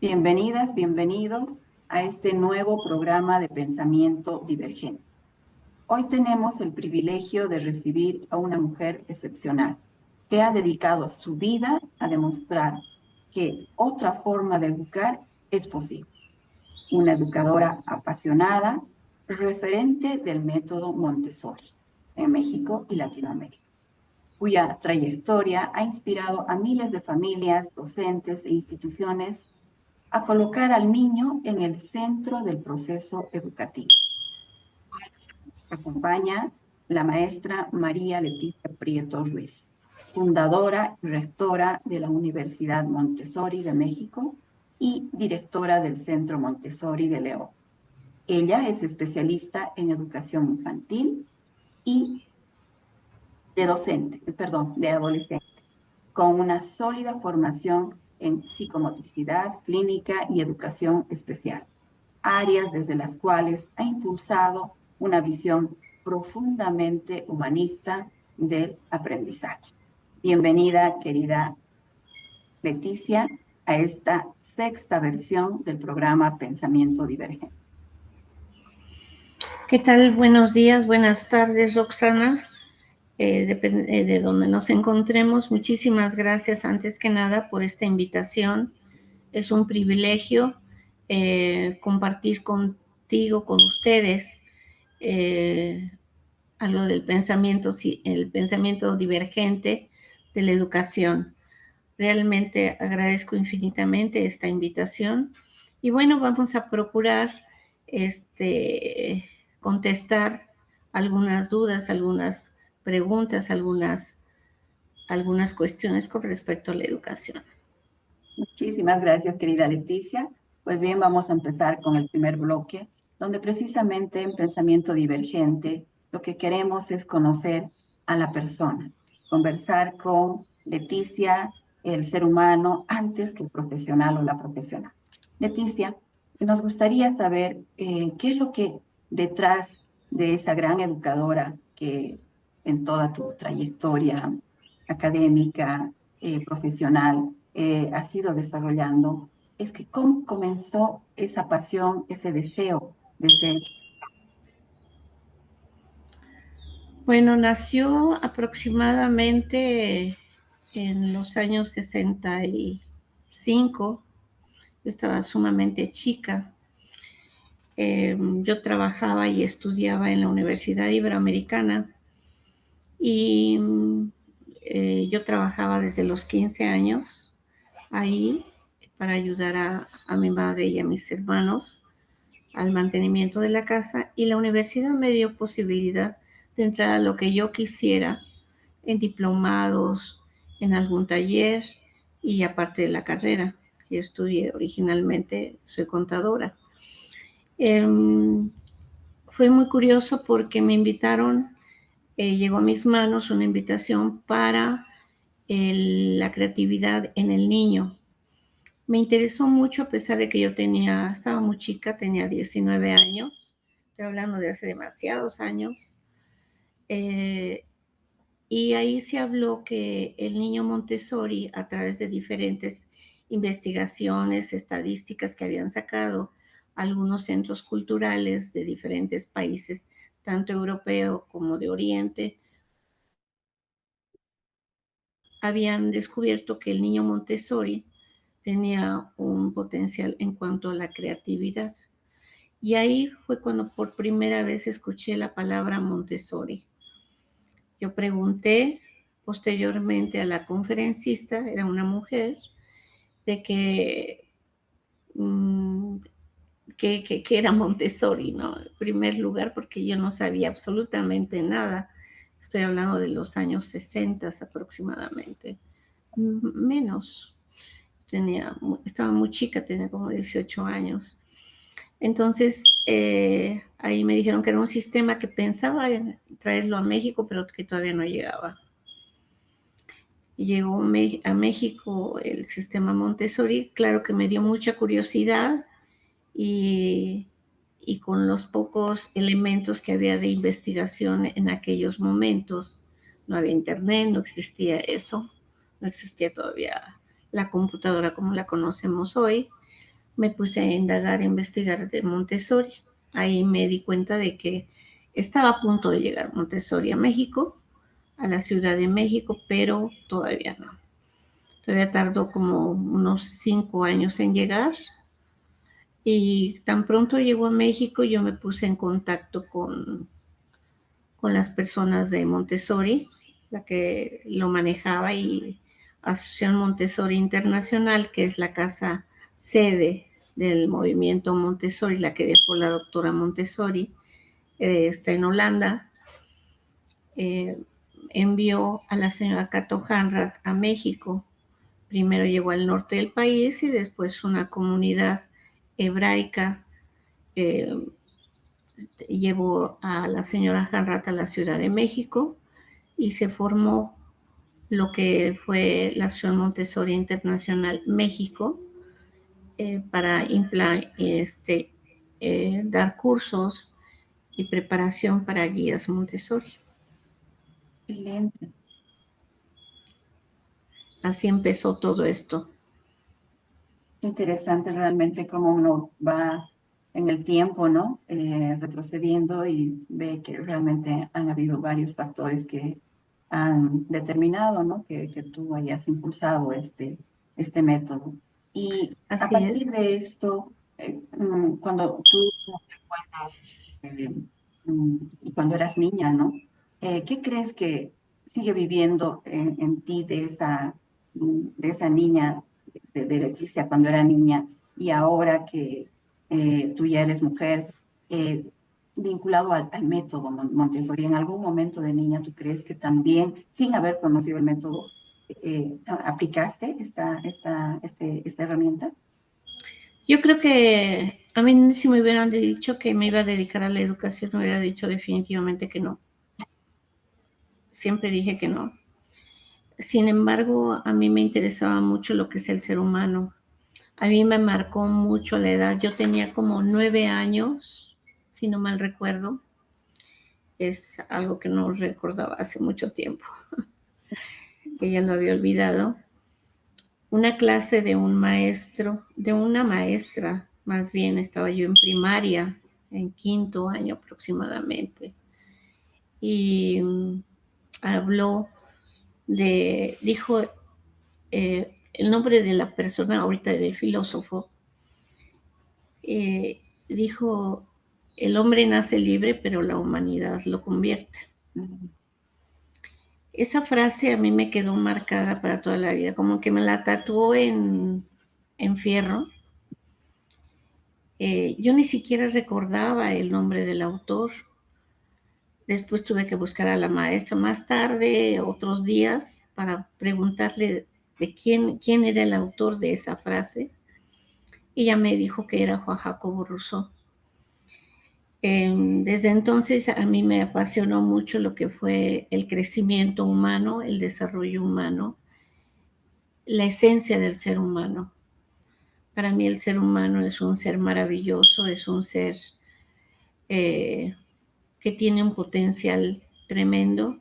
Bienvenidas, bienvenidos a este nuevo programa de pensamiento divergente. Hoy tenemos el privilegio de recibir a una mujer excepcional que ha dedicado su vida a demostrar que otra forma de educar es posible. Una educadora apasionada, referente del método Montessori en México y Latinoamérica, cuya trayectoria ha inspirado a miles de familias, docentes e instituciones a colocar al niño en el centro del proceso educativo. Acompaña la maestra María Leticia Prieto Ruiz, fundadora y rectora de la Universidad Montessori de México y directora del Centro Montessori de León. Ella es especialista en educación infantil y de adolescentes, con una sólida formación en psicomotricidad clínica y educación especial, áreas desde las cuales ha impulsado una visión profundamente humanista del aprendizaje. Bienvenida, querida Leticia, a esta sexta versión del programa Pensamiento Divergente. ¿Qué tal? Buenos días, buenas tardes, Roxana. Depende de donde nos encontremos. Muchísimas gracias antes que nada por esta invitación. Es un privilegio compartir contigo, con ustedes, algo del pensamiento, el pensamiento divergente de la educación. Realmente agradezco infinitamente esta invitación y bueno, vamos a procurar contestar algunas dudas, algunas preguntas, algunas cuestiones con respecto a la educación. Muchísimas gracias, querida Leticia. Pues bien, vamos a empezar con el primer bloque, donde precisamente en Pensamiento Divergente lo que queremos es conocer a la persona, conversar con Leticia, el ser humano, antes que el profesional o la profesional. Leticia, nos gustaría saber qué es lo que detrás de esa gran educadora que en toda tu trayectoria académica, profesional, has ido desarrollando, es que cómo comenzó esa pasión, ese deseo de ser. Bueno, nació aproximadamente en los años 65. Estaba sumamente chica. Yo trabajaba y estudiaba en la Universidad Iberoamericana y yo trabajaba desde los 15 años ahí para ayudar a mi madre y a mis hermanos al mantenimiento de la casa, y la universidad me dio posibilidad de entrar a lo que yo quisiera, en diplomados, en algún taller y aparte de la carrera. Yo estudié originalmente, soy contadora. Fue muy curioso porque me invitaron, llegó a mis manos una invitación para la creatividad en el niño. Me interesó mucho a pesar de que yo estaba muy chica, tenía 19 años, estoy hablando de hace demasiados años, y ahí se habló que el niño Montessori, a través de diferentes investigaciones, estadísticas que habían sacado algunos centros culturales de diferentes países, tanto europeo como de Oriente, habían descubierto que el niño Montessori tenía un potencial en cuanto a la creatividad. Y ahí fue cuando por primera vez escuché la palabra Montessori. Yo pregunté posteriormente a la conferencista, era una mujer, de que era Montessori, ¿no? En primer lugar, porque yo no sabía absolutamente nada. Estoy hablando de los años 60 aproximadamente, menos. Estaba muy chica, tenía como 18 años. Entonces, ahí me dijeron que era un sistema que pensaba en traerlo a México, pero que todavía no llegaba. Llegó a México el sistema Montessori, claro que me dio mucha curiosidad y con los pocos elementos que había de investigación en aquellos momentos, no había internet, no existía eso, no existía todavía la computadora como la conocemos hoy. me puse a indagar, a investigar de Montessori. Ahí me di cuenta de que estaba a punto de llegar Montessori a México, a la Ciudad de México, pero todavía no. Todavía tardó como unos 5 años en llegar. Y tan pronto llegó a México, yo me puse en contacto con las personas de Montessori, la que lo manejaba, y Asociación Montessori Internacional, que es la casa sede del movimiento Montessori, la que dejó la doctora Montessori, está en Holanda. Envió a la señora Cato Hanrat a México. Primero llegó al norte del país y después una comunidad hebraica llevó a la señora Hanrat a la Ciudad de México y se formó lo que fue la Asociación Montessori Internacional México, para dar cursos y preparación para guías Montessori. Excelente. Así empezó todo esto. Interesante realmente cómo uno va en el tiempo, ¿no? Retrocediendo y ve que realmente han habido varios factores que han determinado, ¿no? Que tú hayas impulsado este método. Y a Así partir es. de esto, cuando tú recuerdas y cuando eras niña, ¿no? ¿Qué crees que sigue viviendo en ti de esa niña, de Leticia cuando era niña y ahora que tú ya eres mujer, vinculado al método Montessori? ¿En algún momento de niña tú crees que también, sin haber conocido el método, aplicaste esta herramienta? Yo creo que a mí, si me hubieran dicho que me iba a dedicar a la educación, me hubiera dicho definitivamente que no. Siempre dije que no. Sin embargo, a mí me interesaba mucho lo que es el ser humano. A mí me marcó mucho la edad. Yo tenía como 9 años, si no mal recuerdo. Es algo que no recordaba hace mucho tiempo, que ya lo había olvidado. Una clase de un maestro, de una maestra, más bien estaba yo en primaria, en quinto año aproximadamente, y habló dijo el nombre de la persona, ahorita del filósofo, dijo, el hombre nace libre, pero la humanidad lo convierte. Ujú. Esa frase a mí me quedó marcada para toda la vida, como que me la tatuó en fierro. Yo ni siquiera recordaba el nombre del autor. Después tuve que buscar a la maestra más tarde, otros días, para preguntarle de quién era el autor de esa frase. Y ella me dijo que era Juan Jacobo Rousseau. Desde entonces a mí me apasionó mucho lo que fue el crecimiento humano, el desarrollo humano, la esencia del ser humano. Para mí el ser humano es un ser maravilloso, es un ser eh, que tiene un potencial tremendo,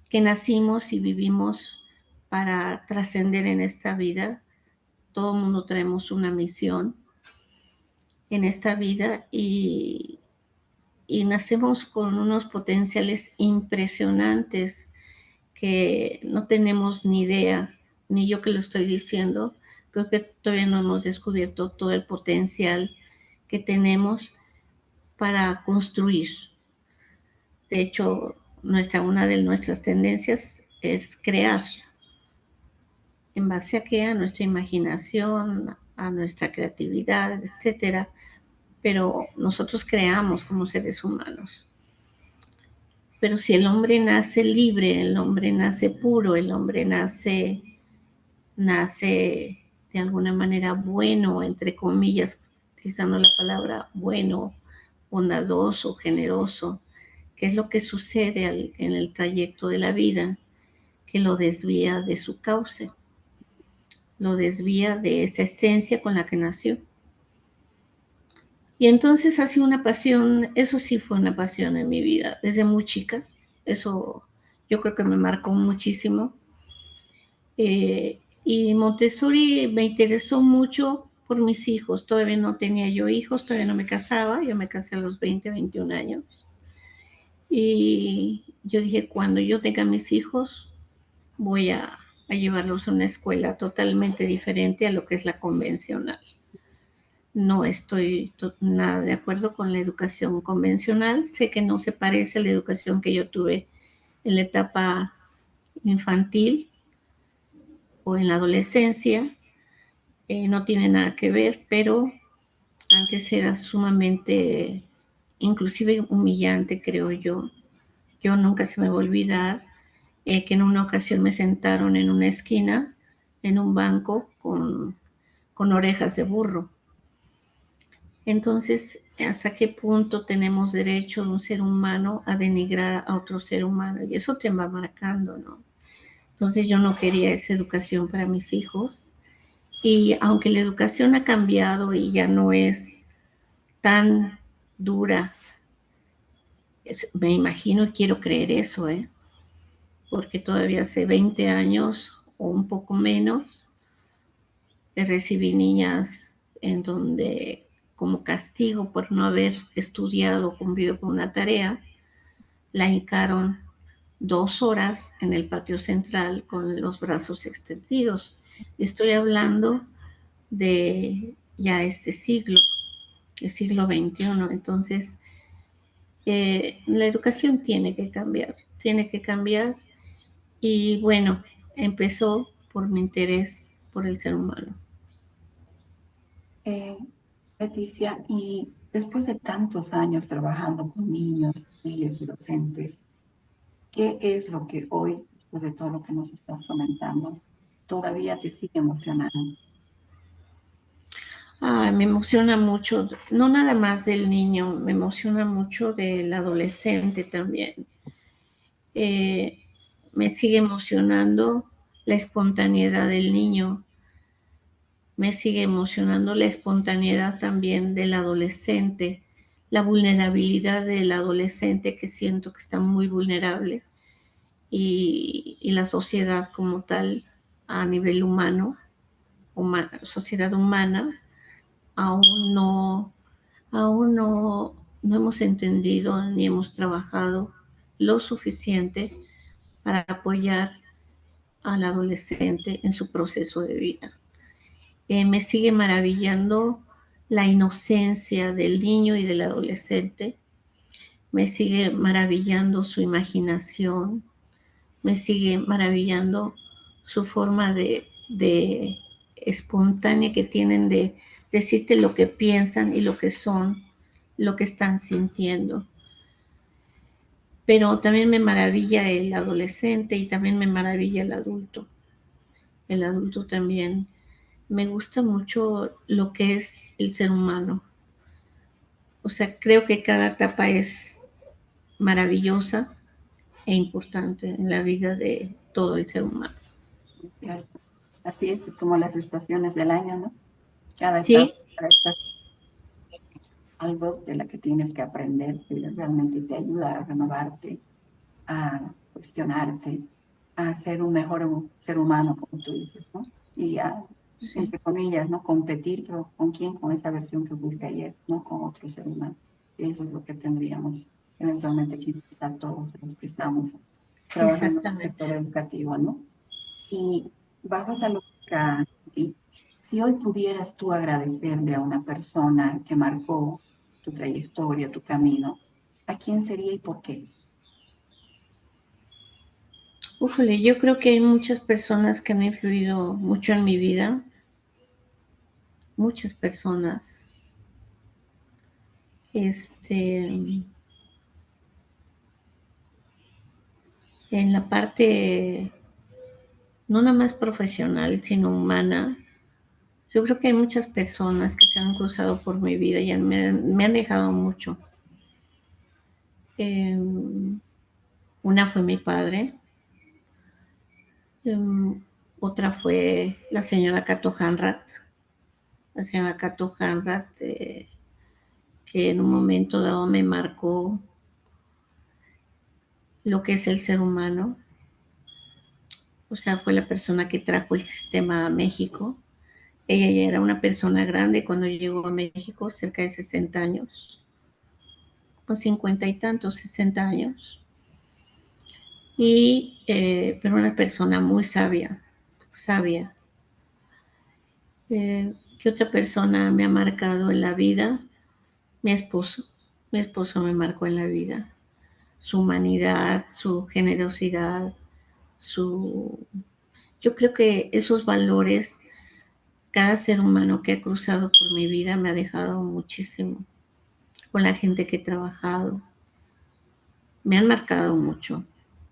que nacimos y vivimos para trascender en esta vida. Todo el mundo traemos una misión en esta vida y nacemos con unos potenciales impresionantes que no tenemos ni idea, ni yo que lo estoy diciendo. Creo que todavía no hemos descubierto todo el potencial que tenemos para construir. De hecho, una de nuestras tendencias es crear. ¿En base a qué? A nuestra imaginación, a nuestra creatividad, etcétera. Pero nosotros creamos como seres humanos. Pero si el hombre nace libre, el hombre nace puro, el hombre nace de alguna manera bueno, entre comillas, utilizando la palabra bueno, bondadoso, generoso, ¿qué es lo que sucede en el trayecto de la vida? Que lo desvía de su cauce, lo desvía de esa esencia con la que nació. Y entonces ha sido una pasión, eso sí fue una pasión en mi vida, desde muy chica. Eso yo creo que me marcó muchísimo. Y Montessori me interesó mucho por mis hijos. Todavía no tenía yo hijos, todavía no me casaba, yo me casé a los 20, 21 años. Y yo dije, cuando yo tenga mis hijos, voy a llevarlos a una escuela totalmente diferente a lo que es la convencional. No estoy nada de acuerdo con la educación convencional. Sé que no se parece a la educación que yo tuve en la etapa infantil o en la adolescencia. No tiene nada que ver, pero antes era sumamente, inclusive humillante, creo yo. Yo nunca se me va a olvidar que en una ocasión me sentaron en una esquina, en un banco, con orejas de burro. Entonces, ¿hasta qué punto tenemos derecho de un ser humano a denigrar a otro ser humano? Y eso te va marcando, ¿no? Entonces yo no quería esa educación para mis hijos. Y aunque la educación ha cambiado y ya no es tan dura, me imagino y quiero creer eso, porque todavía hace 20 años o un poco menos, recibí niñas en donde como castigo por no haber estudiado o cumplido con una tarea, la hincaron 2 horas en el patio central con los brazos extendidos. Estoy hablando de ya este siglo, el siglo XXI. Entonces, la educación tiene que cambiar y bueno, empezó por mi interés por el ser humano. Eh, Leticia, y después de tantos años trabajando con niños, familias y docentes, ¿qué es lo que hoy, después de todo lo que nos estás comentando, todavía te sigue emocionando? Me emociona mucho, no nada más del niño, me emociona mucho del adolescente también. Eh, Me sigue emocionando la espontaneidad del niño, me sigue emocionando la espontaneidad también del adolescente, la vulnerabilidad del adolescente que siento que está muy vulnerable y la sociedad como tal a nivel humano, sociedad humana, aún no, no hemos entendido ni hemos trabajado lo suficiente para apoyar al adolescente en su proceso de vida. Me sigue maravillando la inocencia del niño y del adolescente, me sigue maravillando su imaginación, me sigue maravillando su forma de espontánea que tienen de decirte lo que piensan y lo que son, lo que están sintiendo. Pero también me maravilla el adolescente y también me maravilla el adulto. El adulto también. Me gusta mucho lo que es el ser humano. O sea, creo que cada etapa es maravillosa e importante en la vida de todo el ser humano. ¿Cierto? Así es como las estaciones del año, ¿no? Cada etapa Sí, está algo de la que tienes que aprender, que realmente te ayuda a renovarte, a cuestionarte, a ser un mejor ser humano, como tú dices, ¿no? Y a, sí, entre comillas, ¿no? Competir, pero ¿con quién? Con esa versión que fuiste ayer, no con otro ser humano. Y eso es lo que tendríamos eventualmente que empezar todos los que estamos trabajando en el exactamente. sector educativo, ¿no? Y bajo esa lógica, ¿sí? Si hoy pudieras tú agradecerle a una persona que marcó tu trayectoria, tu camino, ¿a quién sería y por qué? Újole, yo creo que hay muchas personas que han influido mucho en mi vida, muchas personas. Este, en la parte no nada más profesional, sino humana, yo creo que hay muchas personas que se han cruzado por mi vida y me han dejado mucho. Eh, una fue mi padre, eh, otra fue la señora Cato Hanrat, la señora Cato Hanrat, que en un momento dado me marcó lo que es el ser humano. O sea, fue la persona que trajo el sistema a México, Ella ya era una persona grande cuando llegó a México, cerca de 60 años, o 50 y tantos, 60 años. Pero una persona muy sabia, sabia. ¿Qué otra persona me ha marcado en la vida? Mi esposo. Mi esposo me marcó en la vida. Su humanidad, su generosidad, su... Yo creo que esos valores, cada ser humano que ha cruzado por mi vida me ha dejado muchísimo. Con la gente que he trabajado, me han marcado mucho,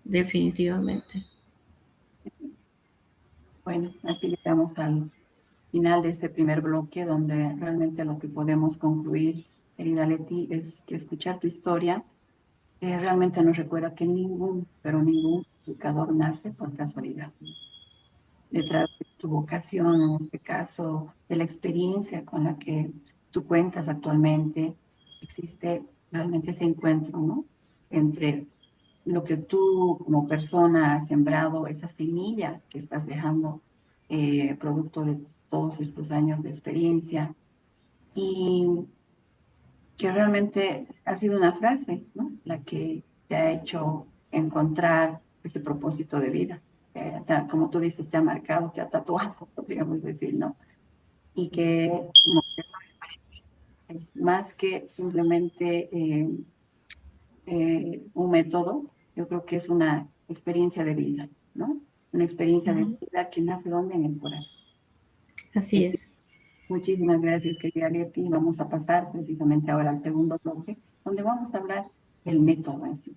definitivamente. Bueno, así llegamos al final de este primer bloque, donde realmente lo que podemos concluir, querida Leti, es que escuchar tu historia realmente nos recuerda que ningún, pero ningún educador nace por casualidad. Detrás de tu vocación, en este caso, de la experiencia con la que tú cuentas actualmente, existe realmente ese encuentro, ¿no? Entre lo que tú como persona has sembrado, esa semilla que estás dejando, producto de todos estos años de experiencia, y que realmente ha sido una frase, ¿no? La que te ha hecho encontrar ese propósito de vida. Como tú dices, te ha marcado, te ha tatuado, podríamos decir, ¿no? Y que como eso es más que simplemente un método, yo creo que es una experiencia de vida, ¿no? Una experiencia de Uh-huh. vida que nace donde en el corazón. Así es. Muchísimas gracias, querida Leti. Vamos a pasar precisamente ahora al segundo bloque, donde vamos a hablar del método en sí.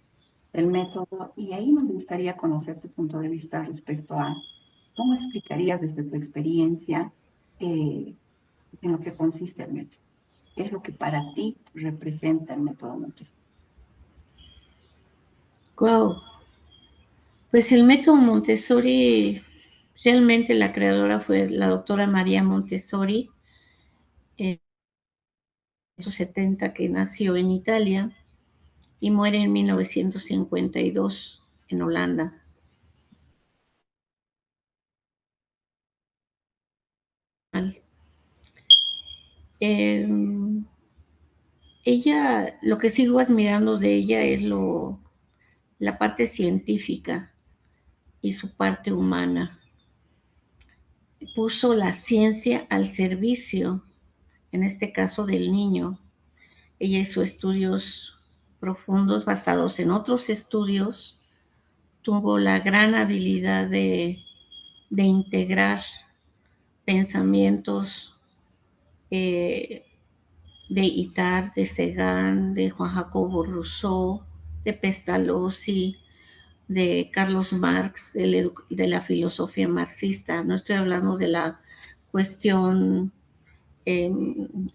El método, y ahí nos gustaría conocer tu punto de vista respecto a cómo explicarías desde tu experiencia en lo que consiste el método. ¿Qué es lo que para ti representa el método Montessori? Wow. Pues el método Montessori, realmente la creadora fue la doctora María Montessori, en 1970, que nació en Italia y muere en 1952 en Holanda. Eh, Ella, lo que sigo admirando de ella es la parte científica y su parte humana. Puso la ciencia al servicio, en este caso del niño. Ella hizo estudios profundos basados en otros estudios. Tuvo la gran habilidad de integrar pensamientos eh, de Itard, de Cézanne, de Juan Jacobo Rousseau, de Pestalozzi, de Carlos Marx, de la filosofía marxista. No estoy hablando de la cuestión eh,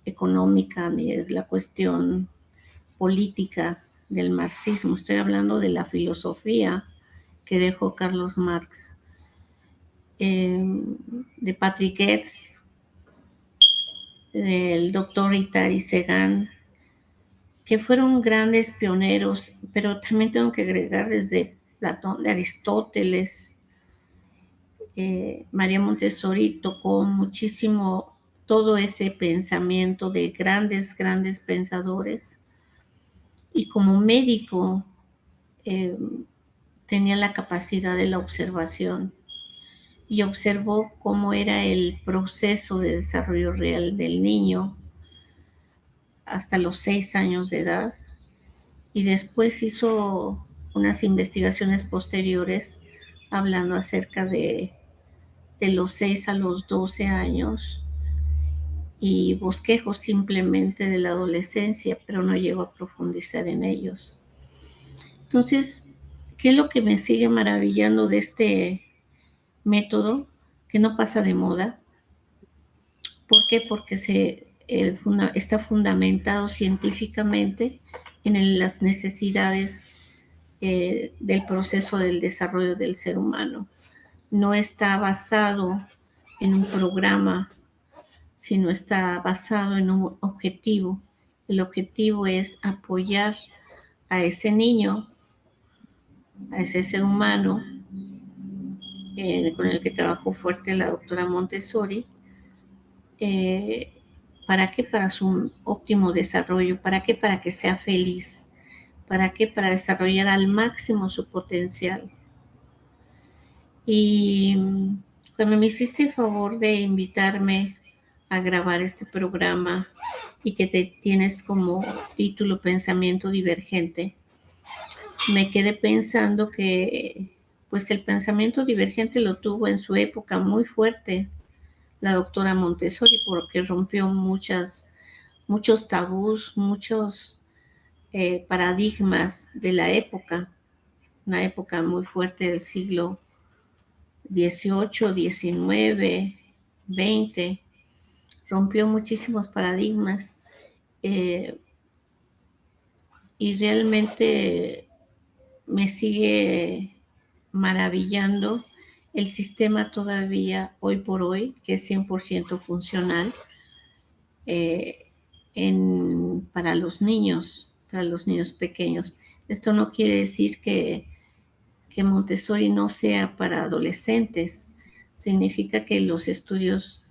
económica ni de la cuestión política del marxismo, estoy hablando de la filosofía que dejó Carlos Marx, de Patrick Getz, del doctor Itari Segan, que fueron grandes pioneros, pero también tengo que agregar desde Platón, de Aristóteles. María Montessori tocó muchísimo todo ese pensamiento de grandes, grandes pensadores, y como médico eh, tenía la capacidad de la observación y observó cómo era el proceso de desarrollo real del niño hasta los 6 años de edad, y después hizo unas investigaciones posteriores hablando acerca de los 6 a los 12 años y bosquejos simplemente de la adolescencia, pero no llegó a profundizar en ellos. Entonces, ¿qué es lo que me sigue maravillando de este método? Que no pasa de moda. ¿Por qué? Porque está fundamentado científicamente en las necesidades del proceso del desarrollo del ser humano. No está basado en un programa, sino está basado en un objetivo. El objetivo es apoyar a ese niño, a ese ser humano, con el que trabajó fuerte la doctora Montessori, Eh, ¿Para qué? Para su óptimo desarrollo. ¿Para qué? Para que sea feliz. ¿Para qué? Para desarrollar al máximo su potencial. Y cuando me hiciste el favor de invitarme a grabar este programa y que te tienes como título Pensamiento Divergente, me quedé pensando que pues el pensamiento divergente lo tuvo en su época muy fuerte la doctora Montessori porque rompió muchos tabús, muchos paradigmas de la época, una época muy fuerte del siglo XVIII, XIX, XX, rompió muchísimos paradigmas eh, y realmente me sigue maravillando el sistema todavía hoy por hoy, que es 100% funcional eh, para los niños pequeños. Esto no quiere decir que Montessori no sea para adolescentes. Significa que los estudios,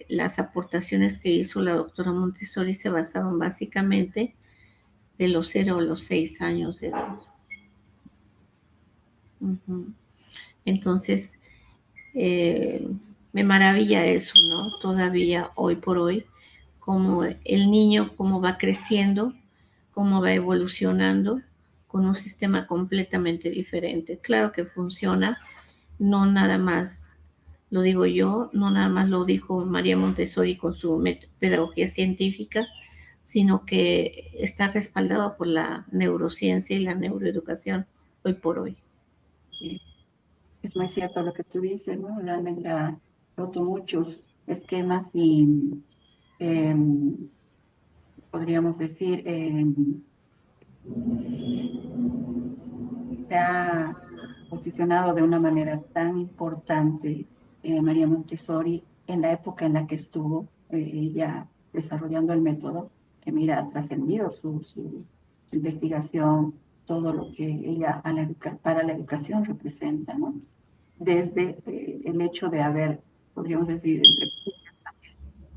las aportaciones que hizo la doctora Montessori se basaban básicamente de los 0 a los 6 años de edad. Uh-huh. Entonces, eh, me maravilla eso, ¿no? Todavía hoy por hoy, como el niño, cómo va creciendo, cómo va evolucionando con un sistema completamente diferente. Claro que funciona, no nada más lo digo yo, no nada más lo dijo María Montessori con su pedagogía científica, sino que está respaldado por la neurociencia y la neuroeducación hoy por hoy. Es muy cierto lo que tú dices, ¿no? Realmente ha roto muchos esquemas y podríamos decir, se ha posicionado de una manera tan importante María Montessori en la época en la que estuvo ella desarrollando el método, que mira, ha trascendido su investigación, todo lo que ella para la educación representa, ¿no? Desde el hecho de haber, podríamos decir,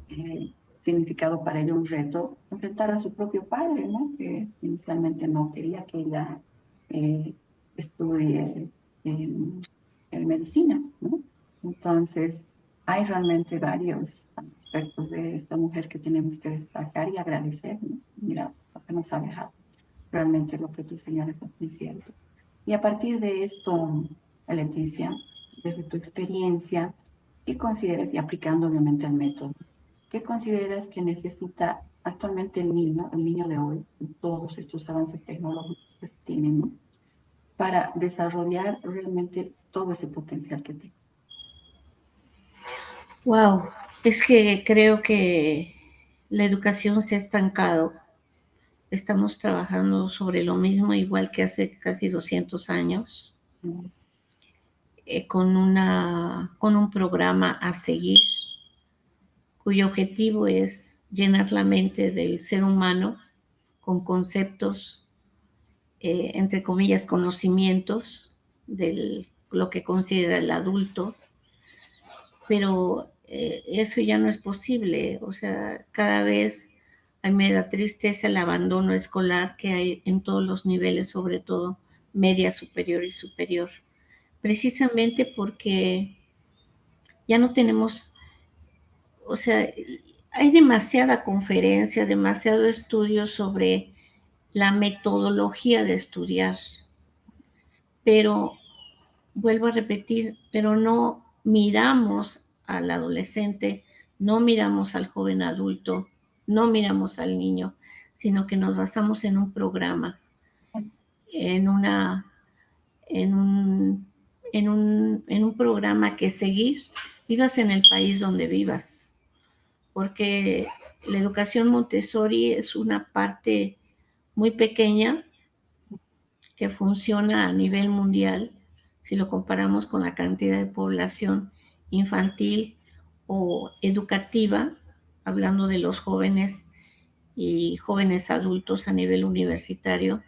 entre significado para ella un reto, enfrentar a su propio padre, ¿no? Que inicialmente no quería que ella eh, estudie medicina, ¿no? Entonces, hay realmente varios aspectos de esta mujer que tenemos que destacar y agradecer, ¿no? Mira, lo que nos ha dejado. Realmente lo que tú señalas es muy cierto. Y a partir de esto, Leticia, desde tu experiencia, ¿qué consideras, y aplicando obviamente el método, qué consideras que necesita actualmente el niño de hoy, con todos estos avances tecnológicos que se tienen, ¿no? Para desarrollar realmente todo ese potencial que tiene? Wow, es que creo que la educación se ha estancado. Estamos trabajando sobre lo mismo igual que hace casi 200 años, Mm. con un programa a seguir, cuyo objetivo es llenar la mente del ser humano con conceptos, entre comillas, conocimientos de lo que considera el adulto, pero eso ya no es posible. O sea, cada vez a mí me da tristeza el abandono escolar que hay en todos los niveles, sobre todo media superior y superior, precisamente porque ya no tenemos, o sea, hay demasiada conferencia, demasiado estudio sobre la metodología de estudiar, pero vuelvo a repetir, pero no miramos al adolescente, no miramos al joven adulto, no miramos al niño, sino que nos basamos en un programa, en una, en un programa que seguir, vivas en el país donde vivas, porque la educación Montessori es una parte muy pequeña que funciona a nivel mundial si lo comparamos con la cantidad de población infantil o educativa, hablando de los jóvenes y jóvenes adultos a nivel universitario,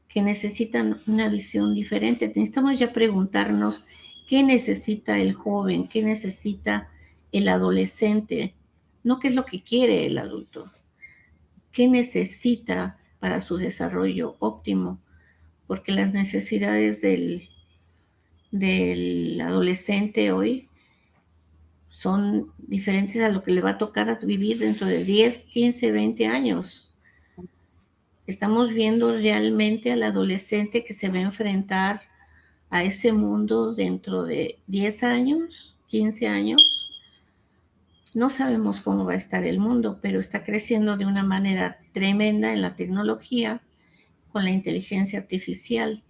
que necesitan una visión diferente. Necesitamos ya preguntarnos qué necesita el joven, qué necesita el adolescente, no qué es lo que quiere el adulto, qué necesita para su desarrollo óptimo, porque las necesidades del adolescente hoy son diferentes a lo que le va a tocar vivir dentro de 10, 15, 20 años. Estamos viendo realmente al adolescente que se va a enfrentar a ese mundo dentro de 10 años, 15 años. No sabemos cómo va a estar el mundo, pero está creciendo de una manera tremenda en la tecnología, con la inteligencia artificial.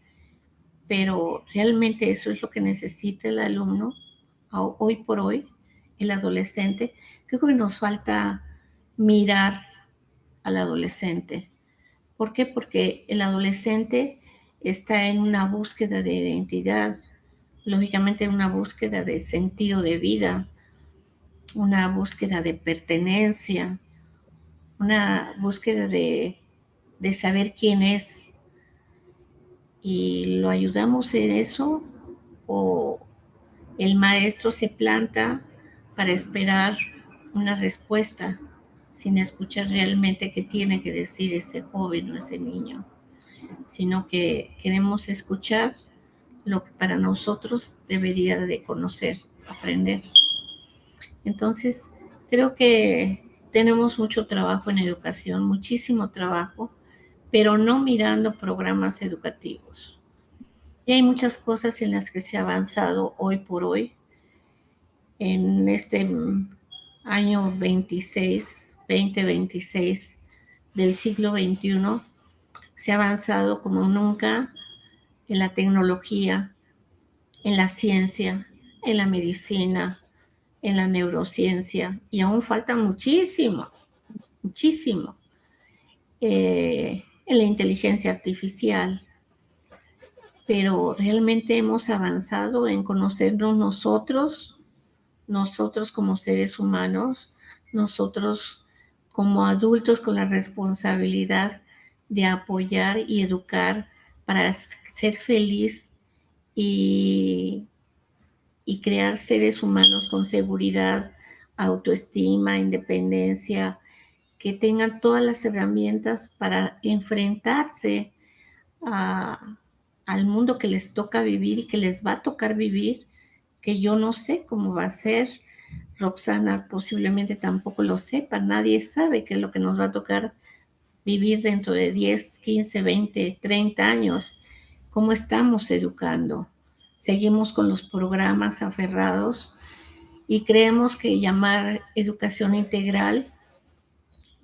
Pero realmente eso es lo que necesita el alumno hoy por hoy, el adolescente. Creo que nos falta mirar al adolescente. ¿Por qué? Porque el adolescente está en una búsqueda de identidad, lógicamente en una búsqueda de sentido de vida, una búsqueda de pertenencia, una búsqueda de saber quién es. Y lo ayudamos en eso, o el maestro se planta para esperar una respuesta sin escuchar realmente qué tiene que decir ese joven o ese niño, sino que queremos escuchar lo que para nosotros debería de conocer, aprender. Entonces, creo que tenemos mucho trabajo en educación, muchísimo trabajo, pero no mirando programas educativos. Y hay muchas cosas en las que se ha avanzado hoy por hoy, en este año 26, 2026 del siglo XXI, se ha avanzado como nunca en la tecnología, en la ciencia, en la medicina, en la neurociencia, y aún falta muchísimo, muchísimo, en la inteligencia artificial, pero realmente hemos avanzado en conocernos nosotros, nosotros como seres humanos, nosotros como adultos con la responsabilidad de apoyar y educar para ser feliz y, y crear seres humanos con seguridad, autoestima, independencia, que tengan todas las herramientas para enfrentarse a, al mundo que les toca vivir y que les va a tocar vivir, que yo no sé cómo va a ser. Roxana posiblemente tampoco lo sepa, nadie sabe qué es lo que nos va a tocar vivir dentro de 10, 15, 20, 30 años. ¿Cómo estamos educando? Seguimos con los programas aferrados y creemos que llamar educación integral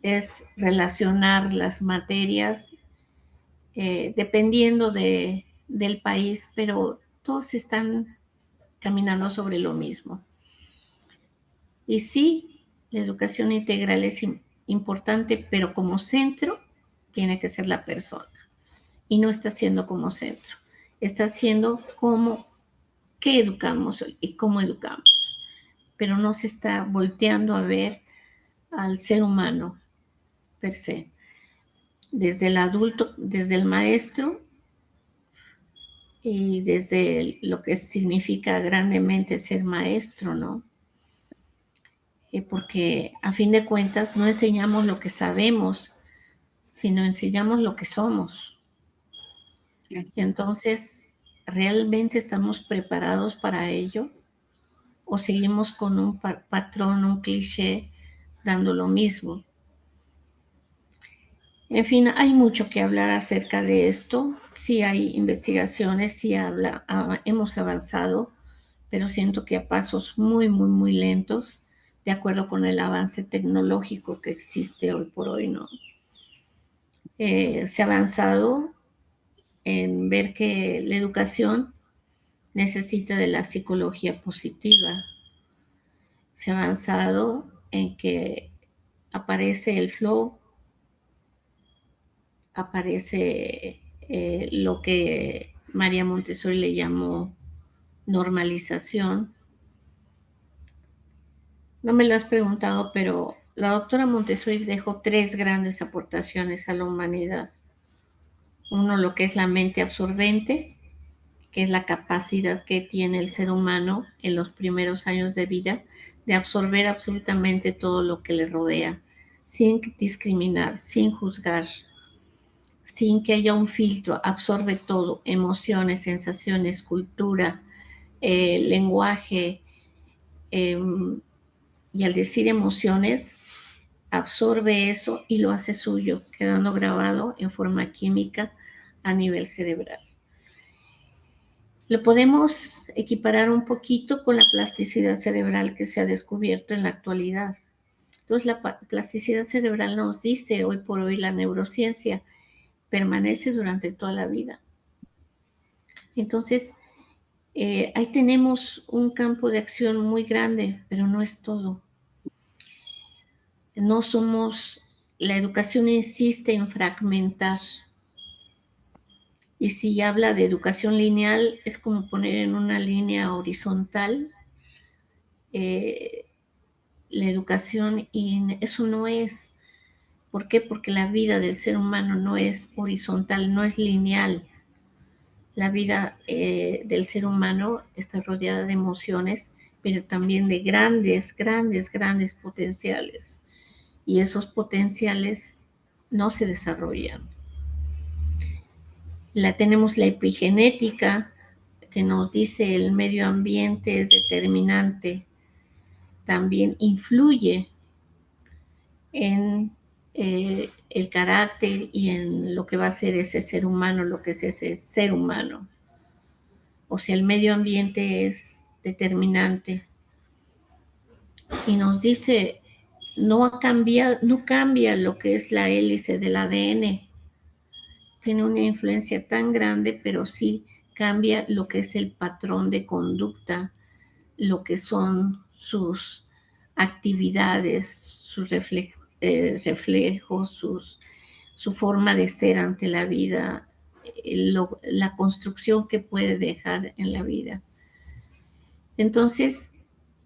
es relacionar las materias dependiendo del país, pero todos están caminando sobre lo mismo. Y sí, la educación integral es importante, pero como centro tiene que ser la persona. Y no está siendo como centro, está siendo como qué educamos y cómo educamos, pero no se está volteando a ver al ser humano per se, desde el adulto, desde el maestro y desde lo que significa grandemente ser maestro, ¿no? Porque a fin de cuentas no enseñamos lo que sabemos, sino enseñamos lo que somos. Y entonces, ¿realmente estamos preparados para ello? ¿O seguimos con un patrón, un cliché, dando lo mismo? En fin, hay mucho que hablar acerca de esto. Sí hay investigaciones, sí hemos avanzado, pero siento que a pasos muy, muy, muy lentos, de acuerdo con el avance tecnológico que existe hoy por hoy, ¿no? Se ha avanzado en ver que la educación necesita de la psicología positiva. Se ha avanzado en que aparece el flow, aparece lo que María Montessori le llamó normalización. No me lo has preguntado, pero la doctora Montessori dejó tres grandes aportaciones a la humanidad. Uno, lo que es la mente absorbente, que es la capacidad que tiene el ser humano en los primeros años de vida de absorber absolutamente todo lo que le rodea, sin discriminar, sin juzgar, sin que haya un filtro, absorbe todo, emociones, sensaciones, cultura, lenguaje, eh, y al decir emociones, absorbe eso y lo hace suyo, quedando grabado en forma química a nivel cerebral. Lo podemos equiparar un poquito con la plasticidad cerebral que se ha descubierto en la actualidad. Entonces, la plasticidad cerebral nos dice hoy por hoy la neurociencia permanece durante toda la vida. Entonces, ahí tenemos un campo de acción muy grande, pero no es todo. No somos, la educación insiste en fragmentar. Y si habla de educación lineal, es como poner en una línea horizontal eh, la educación, y eso no es. ¿Por qué? Porque la vida del ser humano no es horizontal, no es lineal. La vida del ser humano está rodeada de emociones, pero también de grandes, grandes, grandes potenciales. Y esos potenciales no se desarrollan. Tenemos la epigenética, que nos dice el medio ambiente es determinante, también influye en el carácter y en lo que va a ser ese ser humano, lo que es ese ser humano. O sea, el medio ambiente es determinante y nos dice, no cambia lo que es la hélice del ADN, tiene una influencia tan grande, pero sí cambia lo que es el patrón de conducta, lo que son sus actividades, sus reflejos, su forma de ser ante la vida, la construcción que puede dejar en la vida. Entonces,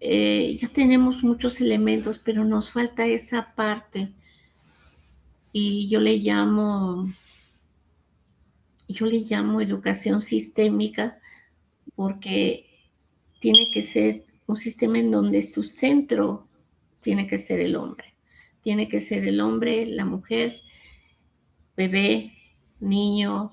ya tenemos muchos elementos, pero nos falta esa parte, y yo le llamo educación sistémica, porque tiene que ser un sistema en donde su centro tiene que ser el hombre. Tiene que ser el hombre, la mujer, bebé, niño,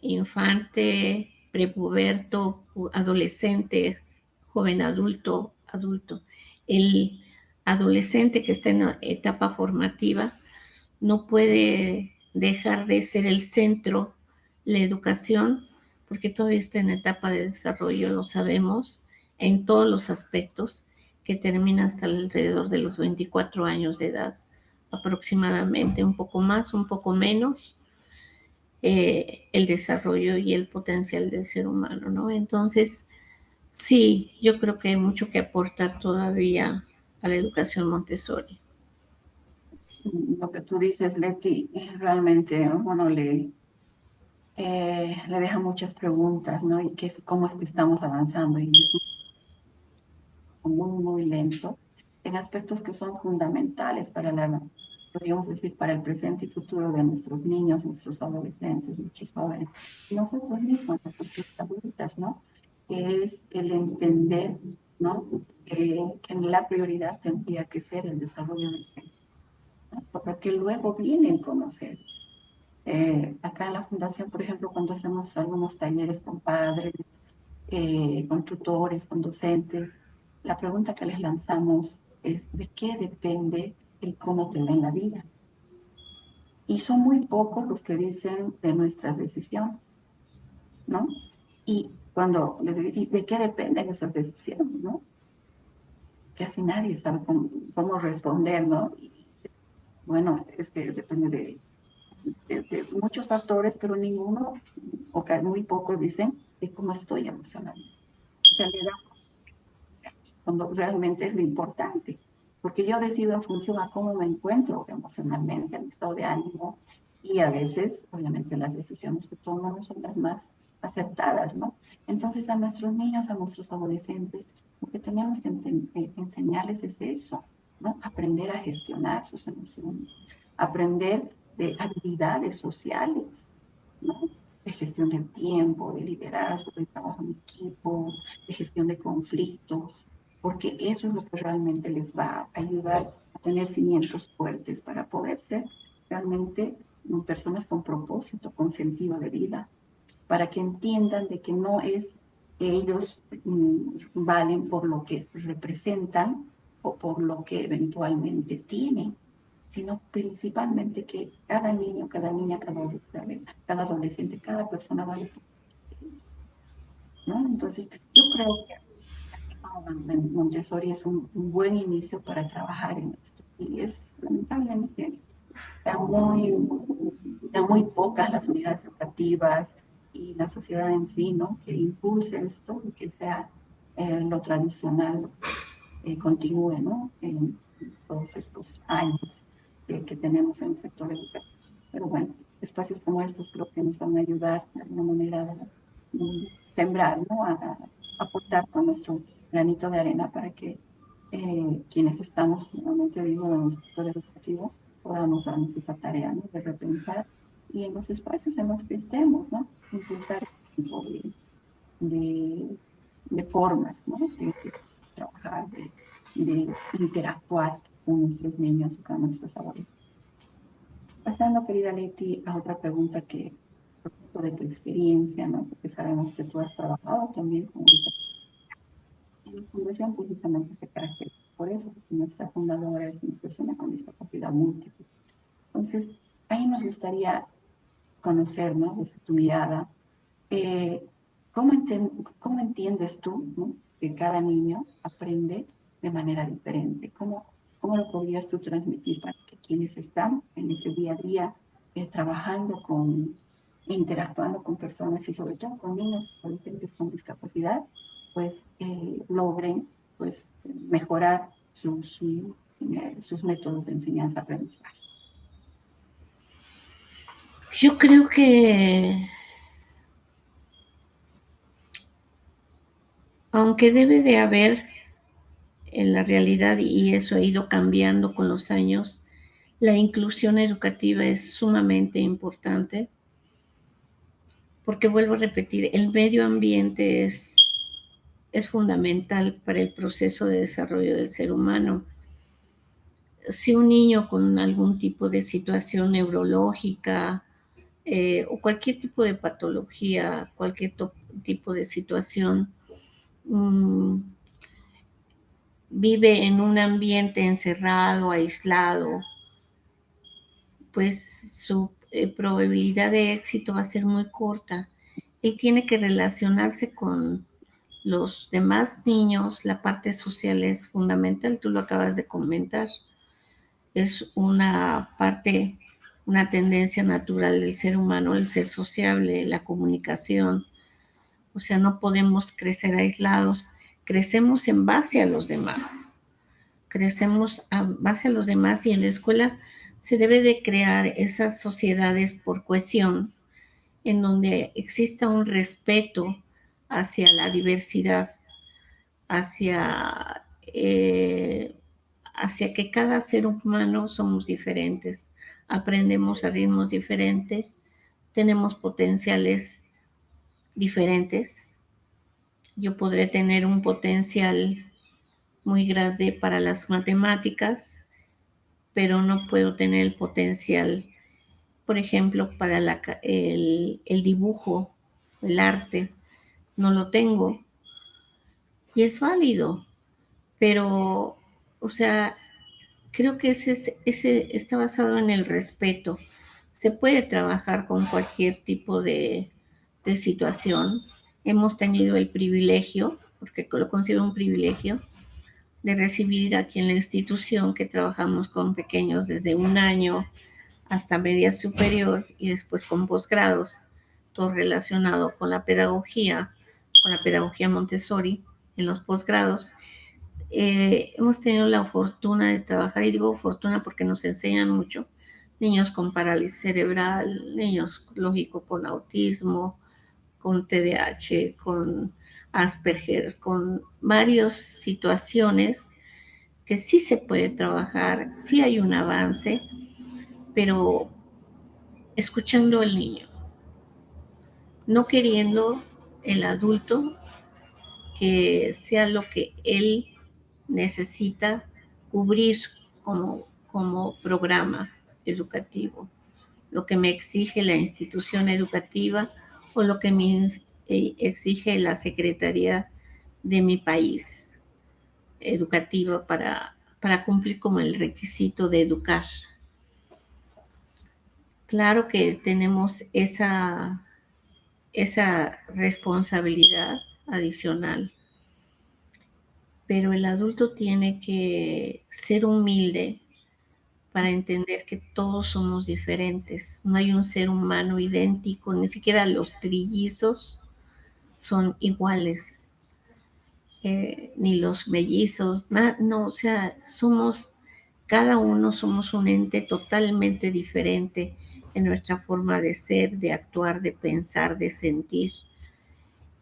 infante, prepuberto, adolescente, joven adulto, adulto. El adolescente que está en etapa formativa no puede dejar de ser el centro, la educación, porque todavía está en etapa de desarrollo, lo sabemos, en todos los aspectos, que termina hasta alrededor de los 24 años de edad, aproximadamente, un poco más, un poco menos, el desarrollo y el potencial del ser humano, ¿no? Entonces, sí, yo creo que hay mucho que aportar todavía a la educación Montessori. Lo que tú dices, Leti, realmente uno le deja muchas preguntas, ¿no? Y cómo es que estamos avanzando, y es muy, muy lento en aspectos que son fundamentales para podríamos decir, para el presente y futuro de nuestros niños, nuestros adolescentes, nuestros jóvenes, y nosotros mismos, nuestras adultas, ¿no? Que es el entender, ¿no? Que la prioridad tendría que ser el desarrollo del ser, ¿no? Porque luego viene el conocer. Acá en la fundación, por ejemplo, cuando hacemos algunos talleres con padres, con tutores, con docentes, la pregunta que les lanzamos es: ¿de qué depende el cómo te ven la vida? Y son muy pocos los que dicen de nuestras decisiones, ¿no? Y cuando les digo, ¿y de qué dependen esas decisiones, no? Casi nadie sabe cómo responder, ¿no? Y bueno, es que depende de muchos factores, pero ninguno, o muy pocos dicen de cómo estoy emocionalmente. O sea, le damos cuando realmente es lo importante, porque yo decido en función a cómo me encuentro emocionalmente, en mi estado de ánimo, y a veces, obviamente, las decisiones que tomamos son las más aceptadas, ¿no? Entonces, a nuestros niños, a nuestros adolescentes, lo que tenemos que enseñarles es eso, ¿no? Aprender a gestionar sus emociones, aprender de habilidades sociales, ¿no? De gestión del tiempo, de liderazgo, de trabajo en equipo, de gestión de conflictos, porque eso es lo que realmente les va a ayudar a tener cimientos fuertes para poder ser realmente personas con propósito, con sentido de vida, para que entiendan de que no es que ellos valen por lo que representan o por lo que eventualmente tienen, sino principalmente que cada niño, cada niña, cada adolescente, cada persona vale por lo que es, ¿no? Entonces, yo creo que Montessori es un buen inicio para trabajar en esto. Y es lamentablemente están muy pocas las unidades educativas y la sociedad en sí, ¿no? Que impulse esto y que sea lo tradicional, continúe, ¿no? En todos estos años que tenemos en el sector educativo. Pero bueno, espacios como estos creo que nos van a ayudar de alguna manera a sembrar, ¿no? A aportar con nuestro granito de arena para que quienes estamos, nuevamente digo, en el sector educativo, podamos darnos esa tarea, ¿no? De repensar y en los espacios en los que estemos, ¿no? Impulsar este tipo de, de formas, ¿no? De trabajar, de interactuar con nuestros niños y con nuestros adolescentes. Pasando, querida Leti, a otra pregunta que, producto de tu experiencia, ¿no? Porque sabemos que tú has trabajado también con la fundación precisamente se caracteriza por eso, porque nuestra fundadora es una persona con discapacidad múltiple. Entonces, ahí nos gustaría conocer, ¿no? Desde tu mirada, eh, ¿cómo entiendes tú, ¿no? Que cada niño aprende de manera diferente? ¿Cómo lo podrías tú transmitir para que quienes están en ese día a día trabajando interactuando con personas y sobre todo con niños y adolescentes con discapacidad, pues logren pues mejorar sus métodos de enseñanza-aprendizaje? Yo creo que, aunque debe de haber en la realidad, y eso ha ido cambiando con los años, la inclusión educativa es sumamente importante, porque vuelvo a repetir, el medio ambiente es fundamental para el proceso de desarrollo del ser humano. Si un niño con algún tipo de situación neurológica o cualquier tipo de patología, cualquier tipo de situación, mmm, vive en un ambiente encerrado, aislado, pues su probabilidad de éxito va a ser muy corta. Él tiene que relacionarse con los demás niños, la parte social es fundamental, tú lo acabas de comentar, es una parte, una tendencia natural del ser humano, el ser sociable, la comunicación, o sea, no podemos crecer aislados, crecemos en base a los demás, crecemos a base a los demás y en la escuela se debe de crear esas sociedades por cohesión en donde exista un respeto hacia la diversidad, hacia, hacia que cada ser humano somos diferentes, aprendemos a ritmos diferentes, tenemos potenciales diferentes. Yo podré tener un potencial muy grande para las matemáticas, pero no puedo tener el potencial, por ejemplo, para el dibujo, el arte, no lo tengo. Y es válido, pero, o sea, creo que ese está basado en el respeto. Se puede trabajar con cualquier tipo de situación. Hemos tenido el privilegio, porque lo considero un privilegio, de recibir aquí en la institución que trabajamos con pequeños desde 1 año hasta media superior y después con posgrados, todo relacionado con la pedagogía Montessori en los posgrados. Hemos tenido la fortuna de trabajar, y digo fortuna porque nos enseñan mucho, niños con parálisis cerebral, niños, lógico, con autismo, con TDAH, con Asperger, con varias situaciones que sí se puede trabajar, sí hay un avance, pero escuchando al niño, no queriendo el adulto que sea lo que él necesita cubrir como programa educativo, lo que me exige la institución educativa o lo que me exige la Secretaría de mi país educativa para cumplir como el requisito de educar. Claro que tenemos esa responsabilidad adicional, pero el adulto tiene que ser humilde para entender que todos somos diferentes. No hay un ser humano idéntico, ni siquiera los trillizos son iguales, ni los mellizos, no, o sea, cada uno somos un ente totalmente diferente en nuestra forma de ser, de actuar, de pensar, de sentir,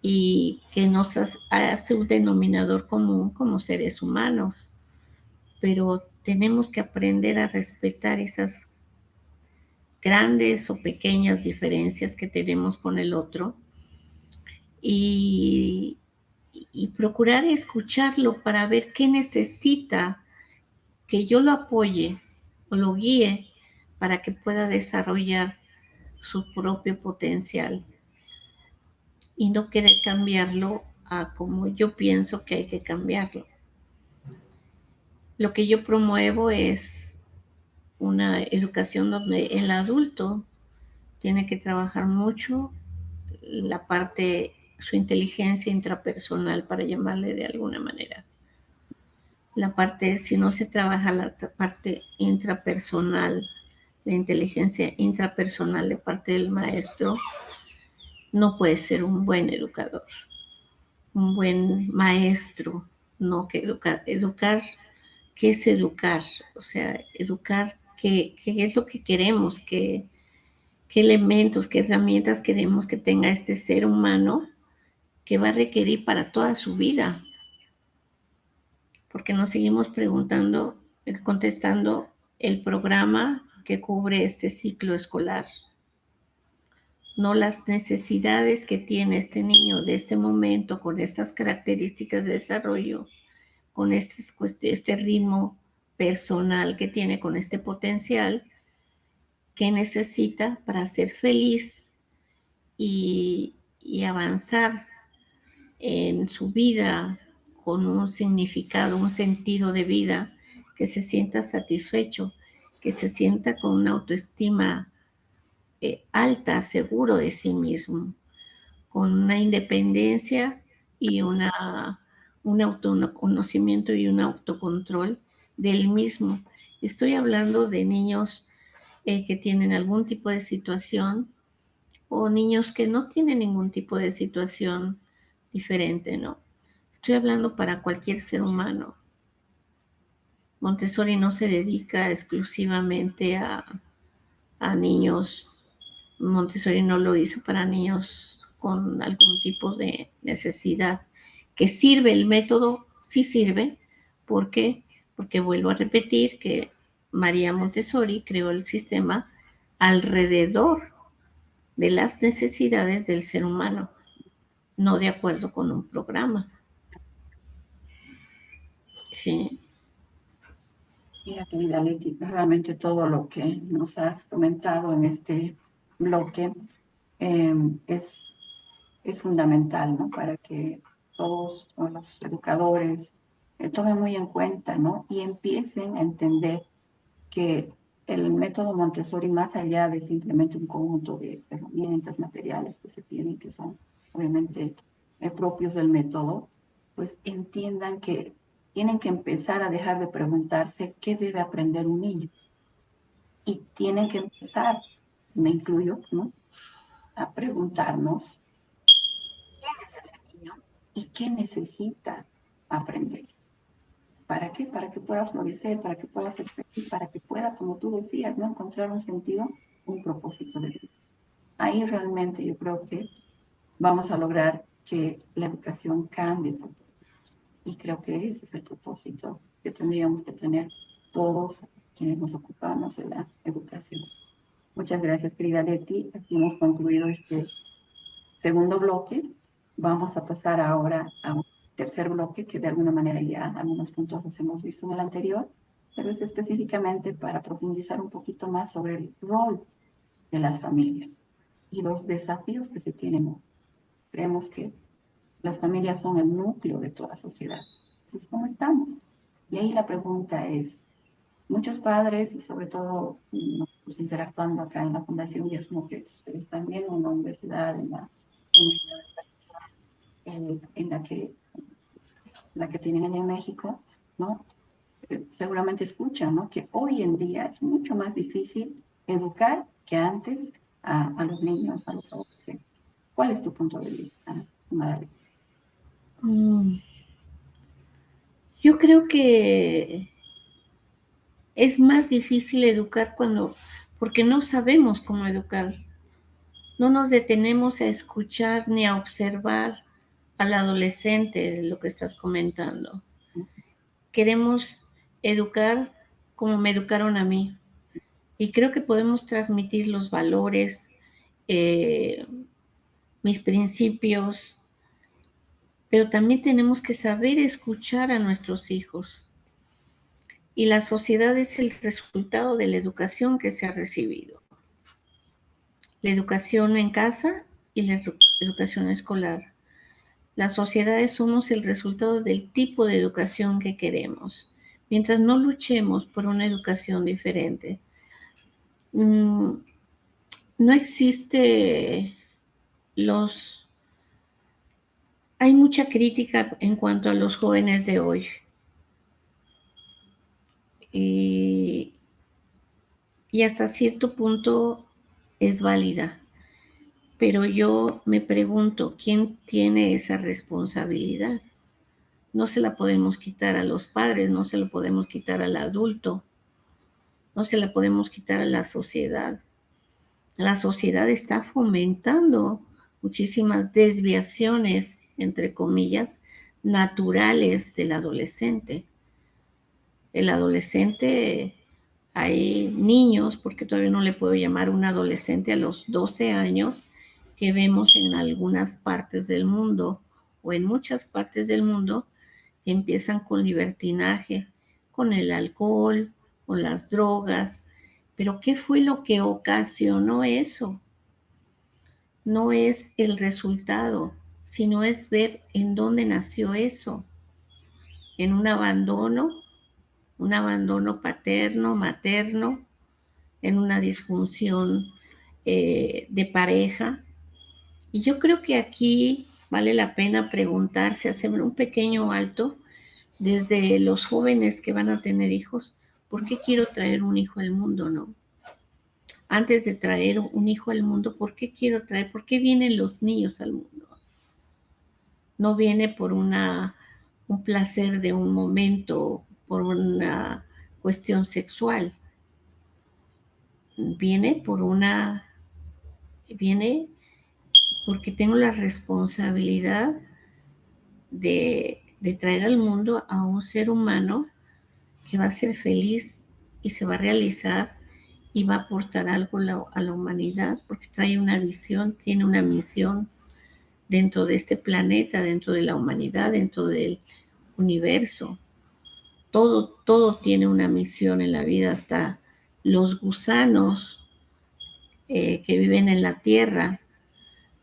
y que nos hace un denominador común como seres humanos. Pero tenemos que aprender a respetar esas grandes o pequeñas diferencias que tenemos con el otro y, y procurar escucharlo para ver qué necesita, que yo lo apoye o lo guíe para que pueda desarrollar su propio potencial y no querer cambiarlo a como yo pienso que hay que cambiarlo. Lo que yo promuevo es una educación donde el adulto tiene que trabajar mucho la parte, su inteligencia intrapersonal, para llamarle de alguna manera. La parte, si no se trabaja la parte intrapersonal, la inteligencia intrapersonal de parte del maestro, no puede ser un buen educador, un buen maestro. No, que educar, ¿qué es educar? O sea, educar, ¿qué es lo que queremos? ¿Qué elementos, qué herramientas queremos que tenga este ser humano que va a requerir para toda su vida? Porque nos seguimos preguntando, contestando el programa que cubre este ciclo escolar, no las necesidades que tiene este niño de este momento, con estas características de desarrollo, con este ritmo personal que tiene, con este potencial que necesita para ser feliz y avanzar en su vida con un significado, un sentido de vida, que se sienta satisfecho, que se sienta con una autoestima alta, seguro de sí mismo, con una independencia y un autoconocimiento y un autocontrol del mismo. Estoy hablando de niños que tienen algún tipo de situación o niños que no tienen ningún tipo de situación diferente, ¿no? Estoy hablando para cualquier ser humano. Montessori no se dedica exclusivamente a niños. Montessori no lo hizo para niños con algún tipo de necesidad. ¿Que sirve el método? Sí sirve. ¿Por qué? Porque vuelvo a repetir que María Montessori creó el sistema alrededor de las necesidades del ser humano, no de acuerdo con un programa. Sí. Mira, querida Leti, realmente todo lo que nos has comentado en este bloque eh, es, es fundamental, ¿no? Para que todos los educadores tomen muy en cuenta, ¿no? Y empiecen a entender que el método Montessori, más allá de simplemente un conjunto de herramientas, materiales que se tienen, que son obviamente propios del método, pues entiendan que tienen que empezar a dejar de preguntarse qué debe aprender un niño. Y tienen que empezar, me incluyo, ¿no? A preguntarnos quién es ese niño y qué necesita aprender. ¿Para qué? Para que pueda florecer, para que pueda ser feliz, para que pueda, como tú decías, ¿no? Encontrar un sentido, un propósito de vida. Ahí realmente yo creo que vamos a lograr que la educación cambie. Y creo que ese es el propósito que tendríamos que tener todos quienes nos ocupamos de la educación. Muchas gracias, querida Leti. Así hemos concluido este segundo bloque. Vamos a pasar ahora a tercer bloque, que de alguna manera ya algunos puntos los hemos visto en el anterior, pero es específicamente para profundizar un poquito más sobre el rol de las familias y los desafíos que se tienen hoy. Creemos que las familias son el núcleo de toda sociedad. Entonces, ¿cómo estamos? Y ahí la pregunta es, muchos padres y sobre todo nosotros interactuando acá en la Fundación, y asumo que ustedes también en la universidad, en la que tienen en México, ¿no? Seguramente escuchan, ¿no? Que hoy en día es mucho más difícil educar que antes a los niños, a los adolescentes. ¿Cuál es tu punto de vista, estimada Leticia? Mm, Yo creo que es más difícil educar porque no sabemos cómo educar. No nos detenemos a escuchar ni a observar al adolescente de lo que estás comentando. Queremos educar como me educaron a mí. Y creo que podemos transmitir los valores, eh, mis principios, pero también tenemos que saber escuchar a nuestros hijos. Y la sociedad es el resultado de la educación que se ha recibido. La educación en casa y la educación escolar. Las sociedades somos el resultado del tipo de educación que queremos. Mientras no luchemos por una educación diferente, no existe los... Hay mucha crítica en cuanto a los jóvenes de hoy. Y, y hasta cierto punto es válida. Pero yo me pregunto, ¿quién tiene esa responsabilidad? No se la podemos quitar a los padres, no se la podemos quitar al adulto, no se la podemos quitar a la sociedad. La sociedad está fomentando muchísimas desviaciones, entre comillas, naturales del adolescente. El adolescente, hay niños, porque todavía no le puedo llamar un adolescente a los 12 años, que vemos en algunas partes del mundo o en muchas partes del mundo que empiezan con libertinaje, con el alcohol, con las drogas. Pero ¿qué fue lo que ocasionó eso? No es el resultado, sino es ver en dónde nació eso, en un abandono paterno, materno, en una disfunción de pareja. Y yo creo que aquí vale la pena preguntarse, hacer un pequeño alto desde los jóvenes que van a tener hijos. ¿Por qué quiero traer un hijo al mundo, no? Antes de traer un hijo al mundo, ¿por qué quiero traer? ¿Por qué vienen los niños al mundo? No viene por un placer de un momento, por una cuestión sexual. Viene porque tengo la responsabilidad de traer al mundo a un ser humano que va a ser feliz y se va a realizar y va a aportar algo a la humanidad, porque trae una visión, tiene una misión dentro de este planeta, dentro de la humanidad, dentro del universo. Todo tiene una misión en la vida, hasta los gusanos que viven en la tierra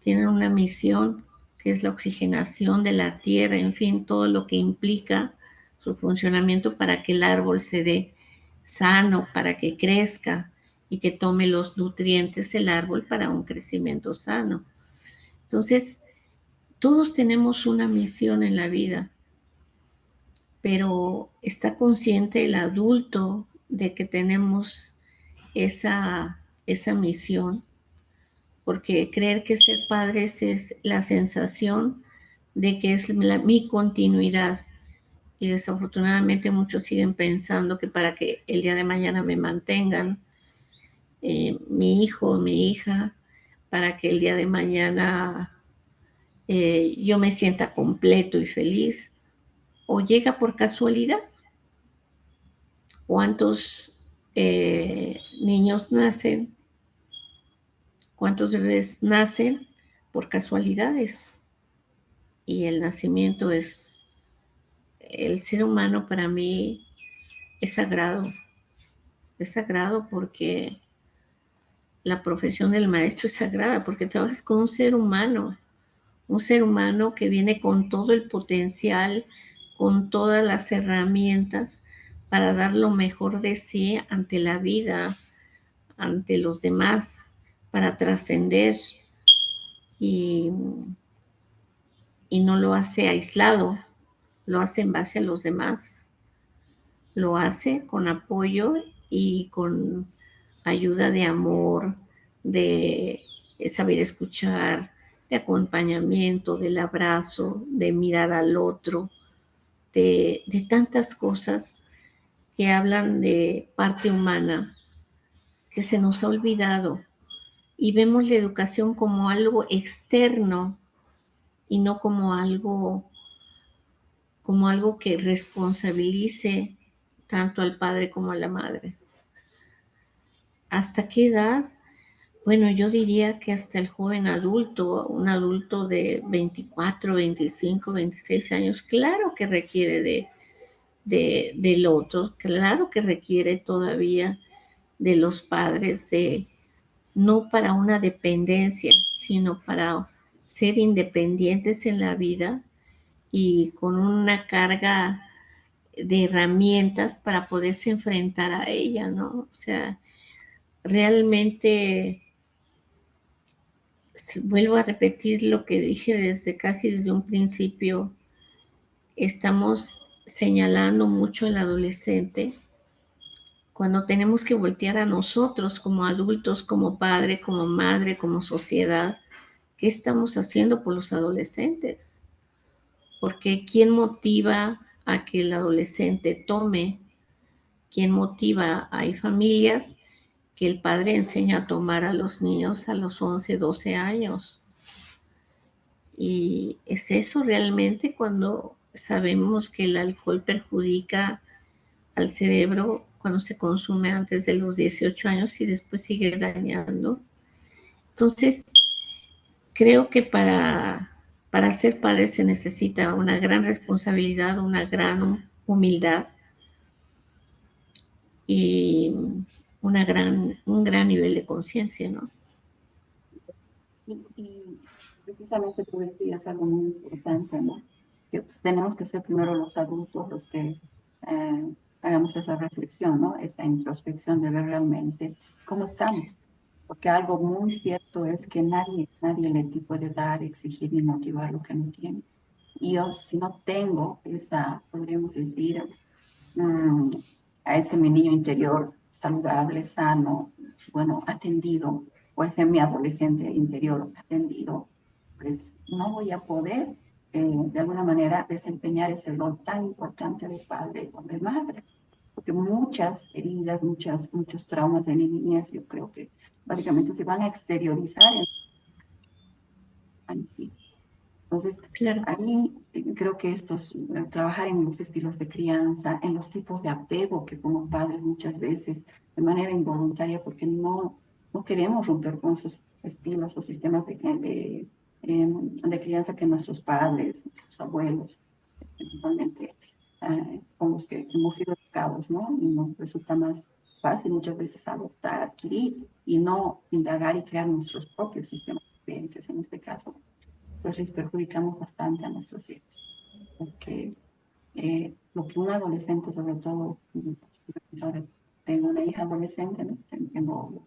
tienen una misión que es la oxigenación de la tierra, en fin, todo lo que implica su funcionamiento para que el árbol se dé sano, para que crezca y que tome los nutrientes el árbol para un crecimiento sano. Entonces, todos tenemos una misión en la vida, pero está consciente el adulto de que tenemos esa misión, porque creer que ser padres es la sensación de que es mi continuidad. Y desafortunadamente muchos siguen pensando que para que el día de mañana me mantengan, mi hijo o mi hija, para que el día de mañana yo me sienta completo y feliz, o llega por casualidad. ¿Cuántos niños nacen? ¿Cuántos bebés nacen por casualidades? Y el nacimiento es el ser humano para mí es sagrado porque la profesión del maestro es sagrada, porque trabajas con un ser humano que viene con todo el potencial, con todas las herramientas para dar lo mejor de sí ante la vida, ante los demás, para trascender y, y no lo hace aislado, lo hace en base a los demás, lo hace con apoyo y con ayuda de amor, de saber escuchar, de acompañamiento, del abrazo, de mirar al otro, de tantas cosas que hablan de parte humana que se nos ha olvidado y vemos la educación como algo externo y no como algo que responsabilice tanto al padre como a la madre. ¿Hasta qué edad? Bueno, yo diría que hasta el joven adulto, un adulto de 24, 25, 26 años, claro que requiere del otro, claro que requiere todavía de los padres, no para una dependencia, sino para ser independientes en la vida y con una carga de herramientas para poderse enfrentar a ella, ¿no? O sea, realmente vuelvo a repetir lo que dije casi desde un principio, estamos señalando mucho al adolescente cuando tenemos que voltear a nosotros como adultos, como padre, como madre, como sociedad, ¿qué estamos haciendo por los adolescentes? Porque ¿quién motiva a que el adolescente tome? ¿Quién motiva? Hay familias que el padre enseña a tomar a los niños a los 11, 12 años. Y es eso realmente cuando sabemos que el alcohol perjudica al cerebro cuando se consume antes de los 18 años y después sigue dañando. Entonces, creo que para ser padre se necesita una gran responsabilidad, una gran humildad y un gran nivel de conciencia, ¿no? Y precisamente tú decías algo muy importante, ¿no? Que tenemos que ser primero los adultos los que hagamos esa reflexión, ¿no? Esa introspección de ver realmente cómo estamos. Porque algo muy cierto es que nadie le puede dar, exigir ni motivar lo que no tiene. Y yo, si no tengo esa, podríamos decir, mm, a ese mi niño interior saludable, sano, bueno, atendido, o ese mi adolescente interior atendido, pues no voy a poder de alguna manera desempeñar ese rol tan importante de padre o de madre. Porque muchas heridas, muchos traumas de mi niñez, yo creo que básicamente se van a exteriorizar en sí. Entonces, Claro, ahí creo que trabajar en los estilos de crianza, en los tipos de apego que como padres muchas veces, de manera involuntaria, porque no queremos romper con esos estilos o sistemas de crianza que nuestros padres, nuestros abuelos, principalmente con los que hemos sido educados, ¿no? Y nos resulta más fácil muchas veces adoptar, adquirir y no indagar y crear nuestros propios sistemas de creencias en este caso pues les perjudicamos bastante a nuestros hijos. Porque lo que un adolescente, sobre todo, ahora tengo una hija adolescente, ¿no? Tengo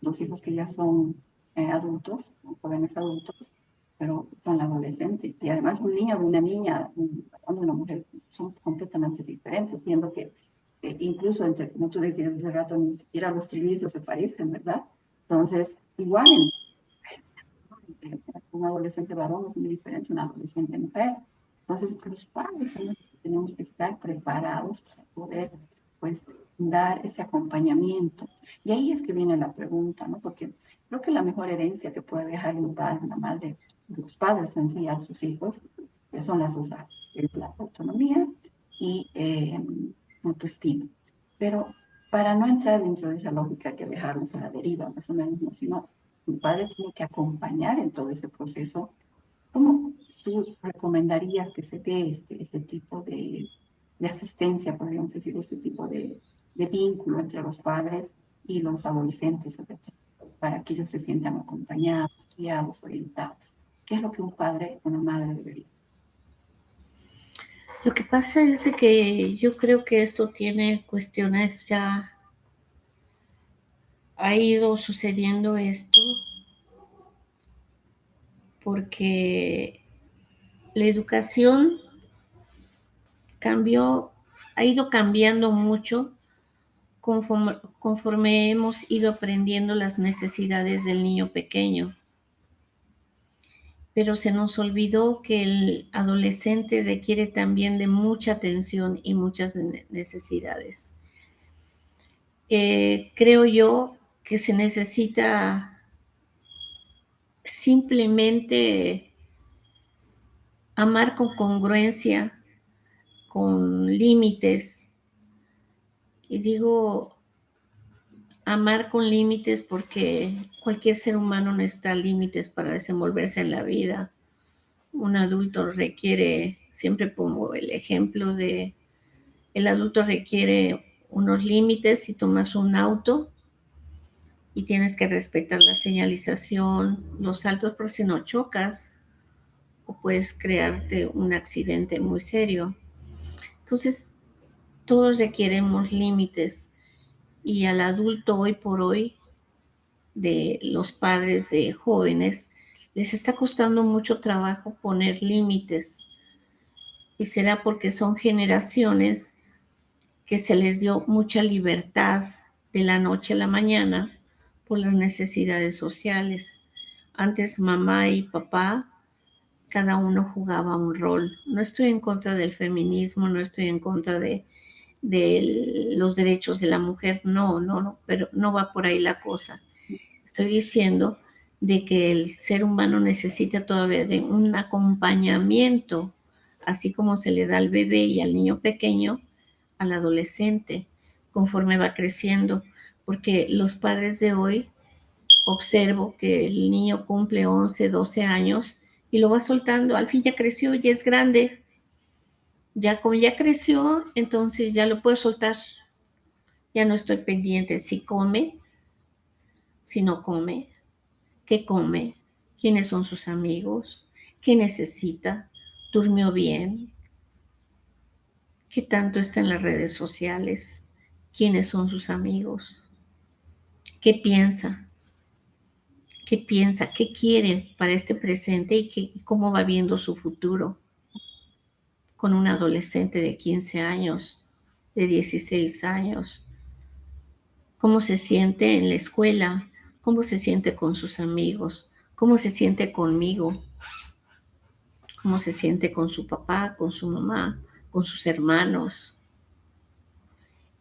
dos hijos que ya son adultos, jóvenes adultos, pero son adolescentes. Y además un niño de una niña, una mujer, son completamente diferentes, siendo que incluso entre, como tú decías hace rato, ni siquiera los trillizos se parecen, ¿verdad? Entonces, igual un adolescente varón es muy diferente a una adolescente mujer. Entonces, los padres son los que tenemos que estar preparados para poder, pues, dar ese acompañamiento. Y ahí es que viene la pregunta, ¿no? Porque creo que la mejor herencia que puede dejar un padre, una madre, los padres en sí a sus hijos, que son las dos A's, es la autonomía y autoestima. Pero para no entrar dentro de esa lógica que dejarnos a la deriva, más o menos, ¿no? Sino el padre tiene que acompañar en todo ese proceso, como tú recomendarías que se dé este tipo de asistencia, podríamos decir, este tipo de vínculo entre los padres y los adolescentes, sobre todo, para que ellos se sientan acompañados, guiados, orientados? ¿Qué es lo que un padre o una madre debería hacer? Lo que pasa es de que yo creo que esto tiene cuestiones ya, ha ido sucediendo esto porque la educación cambió, ha ido cambiando mucho conforme hemos ido aprendiendo las necesidades del niño pequeño. Pero se nos olvidó que el adolescente requiere también de mucha atención y muchas necesidades. Creo yo que se necesita simplemente amar con congruencia, con límites. Y digo amar con límites porque cualquier ser humano necesita límites para desenvolverse en la vida. Un adulto requiere, siempre pongo el ejemplo de, el adulto requiere unos límites. Si tomas un auto y tienes que respetar la señalización, los saltos, por si no chocas o puedes crearte un accidente muy serio. Entonces, todos requeremos límites y al adulto hoy por hoy, de los padres de jóvenes, les está costando mucho trabajo poner límites y será porque son generaciones que se les dio mucha libertad de la noche a la mañana por las necesidades sociales. Antes mamá y papá, cada uno jugaba un rol. No estoy en contra del feminismo, no estoy en contra de los derechos de la mujer, no, no, no, pero no va por ahí la cosa. Estoy diciendo de que el ser humano necesita todavía de un acompañamiento, así como se le da al bebé y al niño pequeño, al adolescente, conforme va creciendo, porque los padres de hoy observo que el niño cumple 11, 12 años y lo va soltando, al fin ya creció, ya es grande, ya como ya creció, entonces ya lo puedo soltar, ya no estoy pendiente si come, si no come, qué come, quiénes son sus amigos, qué necesita, durmió bien, qué tanto está en las redes sociales, quiénes son sus amigos, qué piensa, qué piensa, qué quiere para este presente y cómo va viendo su futuro con un adolescente de 15 años, de 16 años, cómo se siente en la escuela, cómo se siente con sus amigos, cómo se siente conmigo, cómo se siente con su papá, con su mamá, con sus hermanos.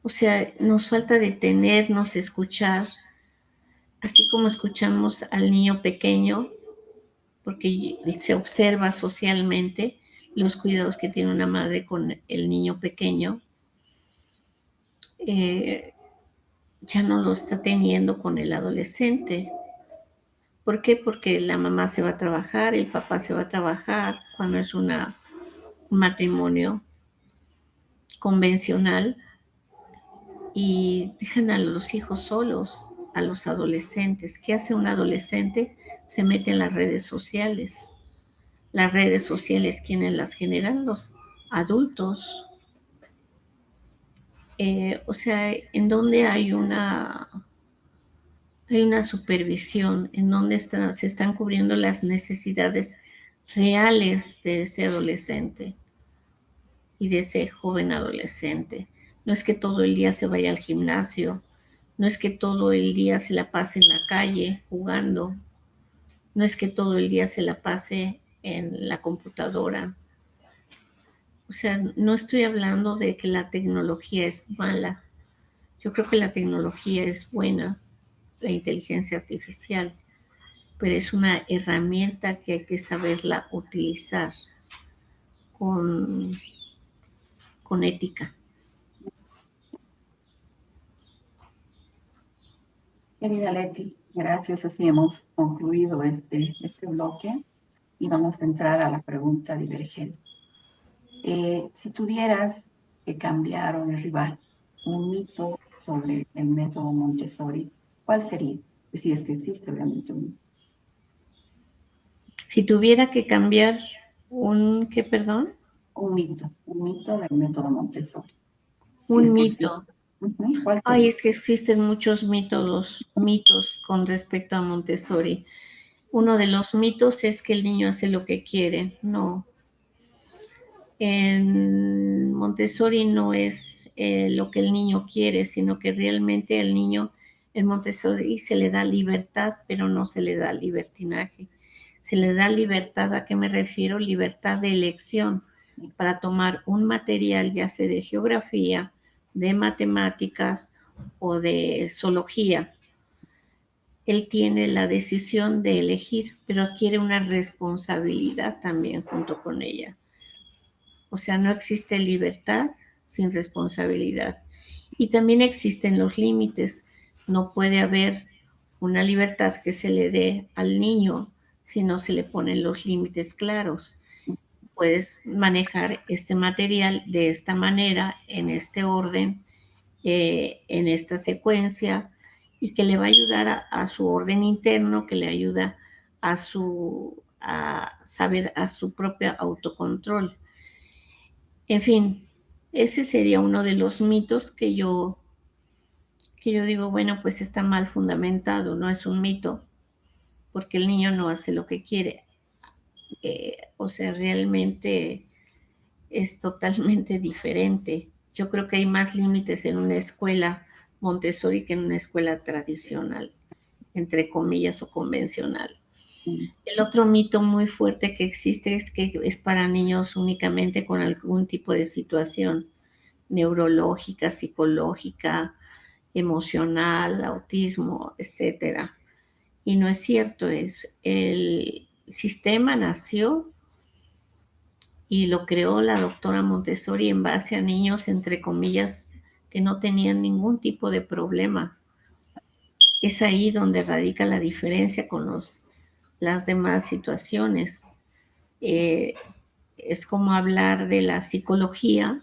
O sea, nos falta detenernos, escuchar, así como escuchamos al niño pequeño, porque se observa socialmente los cuidados que tiene una madre con el niño pequeño, eh, ya no lo está teniendo con el adolescente. ¿Por qué? Porque la mamá se va a trabajar, el papá se va a trabajar, cuando es un matrimonio convencional, y dejan a los hijos solos, a los adolescentes. ¿Qué hace un adolescente? Se mete en las redes sociales. Las redes sociales, ¿quiénes las generan? Los adultos. O sea, en donde hay una supervisión, en donde se están cubriendo las necesidades reales de ese adolescente y de ese joven adolescente. No es que todo el día se vaya al gimnasio, no es que todo el día se la pase en la calle jugando, no es que todo el día se la pase en la computadora. O sea, no estoy hablando de que la tecnología es mala. Yo creo que la tecnología es buena, la inteligencia artificial, pero es una herramienta que hay que saberla utilizar con, con ética. Querida Leti, gracias. Así hemos concluido este bloque. y vamos a entrar a la pregunta divergente. Si tuvieras que cambiar o derribar un mito sobre el método Montessori, ¿cuál sería? Si es que existe obviamente un mito. Si tuviera que cambiar ¿qué, perdón? Un mito del método Montessori. Si Un es que mito. existe. ¿Cuál Ay, sería? es que existen muchos mitos con respecto a Montessori. Uno de los mitos es que el niño hace lo que quiere. No. En Montessori no es lo que el niño quiere, sino que realmente el niño en Montessori se le da libertad, pero no se le da libertinaje. Se le da libertad, ¿a qué me refiero? Libertad de elección para tomar un material, ya sea de geografía, de matemáticas o de zoología. Él tiene la decisión de elegir, pero adquiere una responsabilidad también junto con ella. O sea, no existe libertad sin responsabilidad. Y también existen los límites. No puede haber una libertad que se le dé al niño si no se le ponen los límites claros. Puedes manejar este material de esta manera, en este orden, en esta secuencia, y que le va a ayudar a su orden interno, que le ayuda a saber a su propio autocontrol. En fin, ese sería uno de los mitos que yo digo, bueno, pues está mal fundamentado, no es un mito, porque el niño no hace lo que quiere. O sea, realmente es totalmente diferente. Yo creo que hay más límites en una escuela Montessori que en una escuela tradicional, entre comillas, o convencional. El otro mito muy fuerte que existe es que es para niños únicamente con algún tipo de situación neurológica, psicológica, emocional, autismo, etcétera. Y no es cierto, el sistema nació y lo creó la doctora Montessori en base a niños, entre comillas, que no tenían ningún tipo de problema. Es ahí donde radica la diferencia con las demás situaciones. Eh, es como hablar de la psicología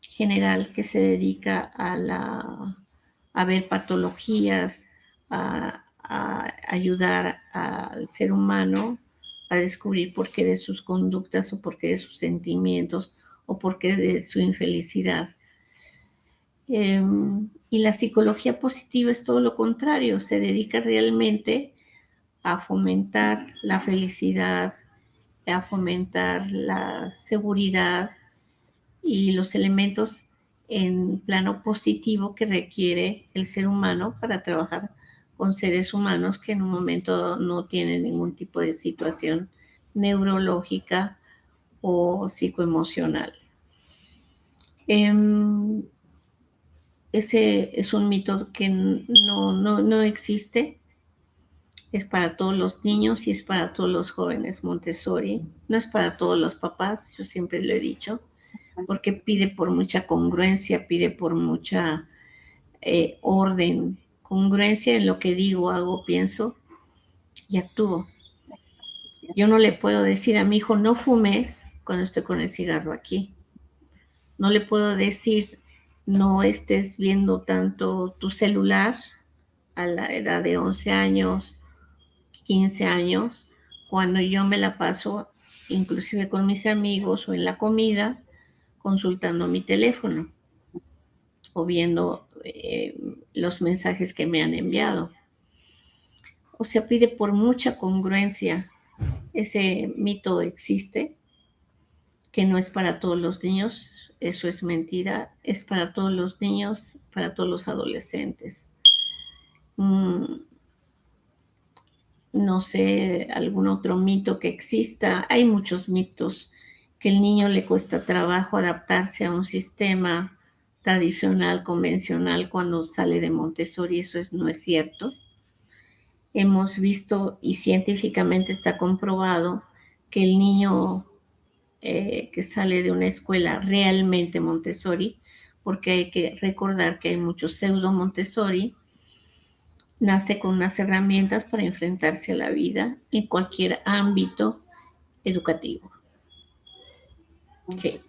general que se dedica a ver patologías, a ayudar al ser humano a descubrir por qué de sus conductas o por qué de sus sentimientos o por qué de su infelicidad. Y la psicología positiva es todo lo contrario, se dedica realmente a fomentar la felicidad, a fomentar la seguridad y los elementos en plano positivo que requiere el ser humano para trabajar con seres humanos que en un momento no tienen ningún tipo de situación neurológica o psicoemocional. Ese es un mito que no existe. Es para todos los niños y es para todos los jóvenes Montessori. No es para todos los papás, yo siempre lo he dicho, porque pide por mucha congruencia, pide por mucha orden, congruencia en lo que digo, hago, pienso y actúo. Yo no le puedo decir a mi hijo, no fumes cuando estoy con el cigarro aquí. No le puedo decir, no estés viendo tanto tu celular a la edad de 11 años, 15 años, cuando yo me la paso inclusive con mis amigos o en la comida consultando mi teléfono o viendo los mensajes que me han enviado. O sea, pide por mucha congruencia. Ese mito existe, que no es para todos los niños, eso es mentira, es para todos los niños, para todos los adolescentes. No sé, algún otro mito que exista. Hay muchos mitos, que el niño le cuesta trabajo adaptarse a un sistema tradicional, convencional, cuando sale de Montessori. Eso no es cierto. Hemos visto y científicamente está comprobado que el niño que sale de una escuela realmente Montessori, porque hay que recordar que hay muchos pseudo Montessori, nace con unas herramientas para enfrentarse a la vida en cualquier ámbito educativo. Sí.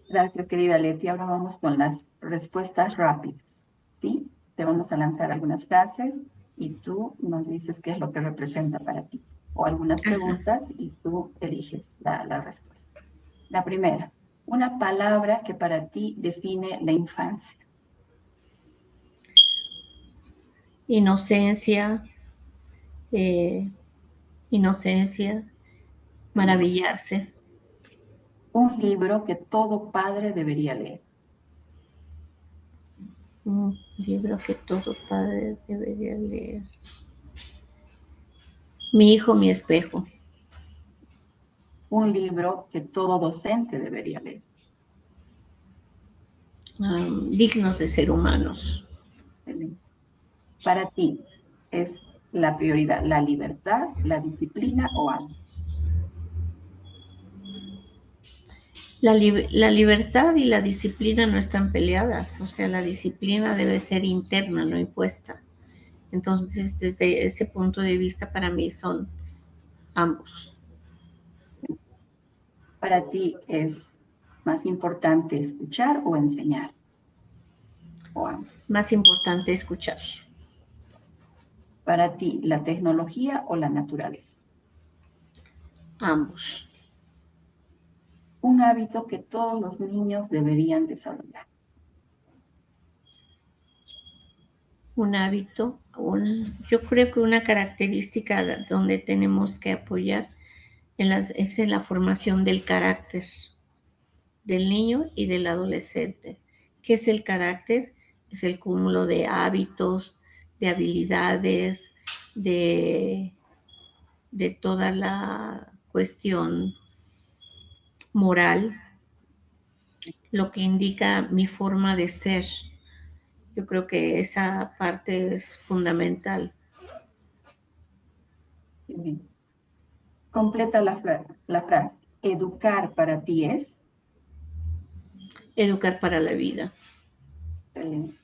Gracias, querida Leti. Ahora vamos con las respuestas rápidas, ¿sí? Te vamos a lanzar algunas frases y tú nos dices qué es lo que representa para ti. O algunas Ajá. preguntas y tú eliges la respuesta. La primera, una palabra que para ti define la infancia. Inocencia, eh, inocencia, Excelente. maravillarse. Un libro que todo padre debería leer. Un libro que todo padre debería leer. Mi hijo, mi espejo. Un libro que todo docente debería leer. Dignos de ser humanos. Excelente. Para ti, ¿es la prioridad la libertad, la disciplina o ambos? La libertad y la disciplina no están peleadas, o sea, la disciplina debe ser interna, no impuesta. Entonces, desde ese punto de vista, para mí son ambos. Para ti, ¿es más importante escuchar o enseñar? O ambos. Más importante escuchar. Para ti, ¿la tecnología o la naturaleza? Ambos. Un hábito que todos los niños deberían desarrollar. Un hábito, yo creo que una característica donde tenemos que apoyar es en la formación del carácter del niño y del adolescente. ¿Qué es el carácter? Es el cúmulo de hábitos, de habilidades, de, de toda la cuestión moral, lo que indica mi forma de ser. Yo creo que esa parte es fundamental. Bien. Completa la frase. Educar para ti es. Educar para la vida. Excelente.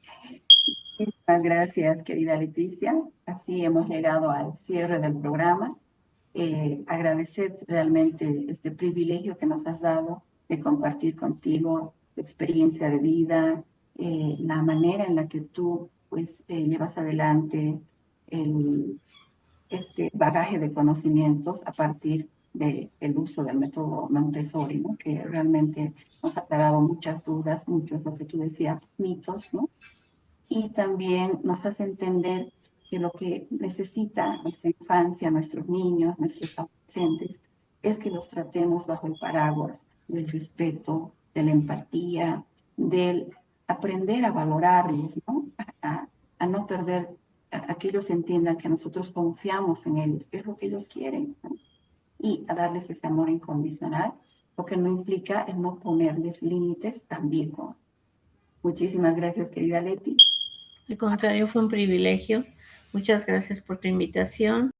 Muchas gracias, querida Leticia. Así hemos llegado al cierre del programa. Agradecer realmente este privilegio que nos has dado de compartir contigo tu experiencia de vida, la manera en la que tú pues llevas adelante este bagaje de conocimientos a partir del uso del método Montessori, ¿no? Que realmente nos ha aclarado muchas dudas, muchos, lo que tú decías, mitos, ¿no? Y también nos hace entender que lo que necesita nuestra infancia, nuestros niños, nuestros adolescentes, es que los tratemos bajo el paraguas del respeto, de la empatía, del aprender a valorarlos, ¿no? A no perder, a que ellos entiendan que nosotros confiamos en ellos, que es lo que ellos quieren, ¿no? Y a darles ese amor incondicional, lo que no implica el no ponerles límites también. ¿No? Muchísimas gracias, querida Leti. Al contrario, fue un privilegio. Muchas gracias por tu invitación.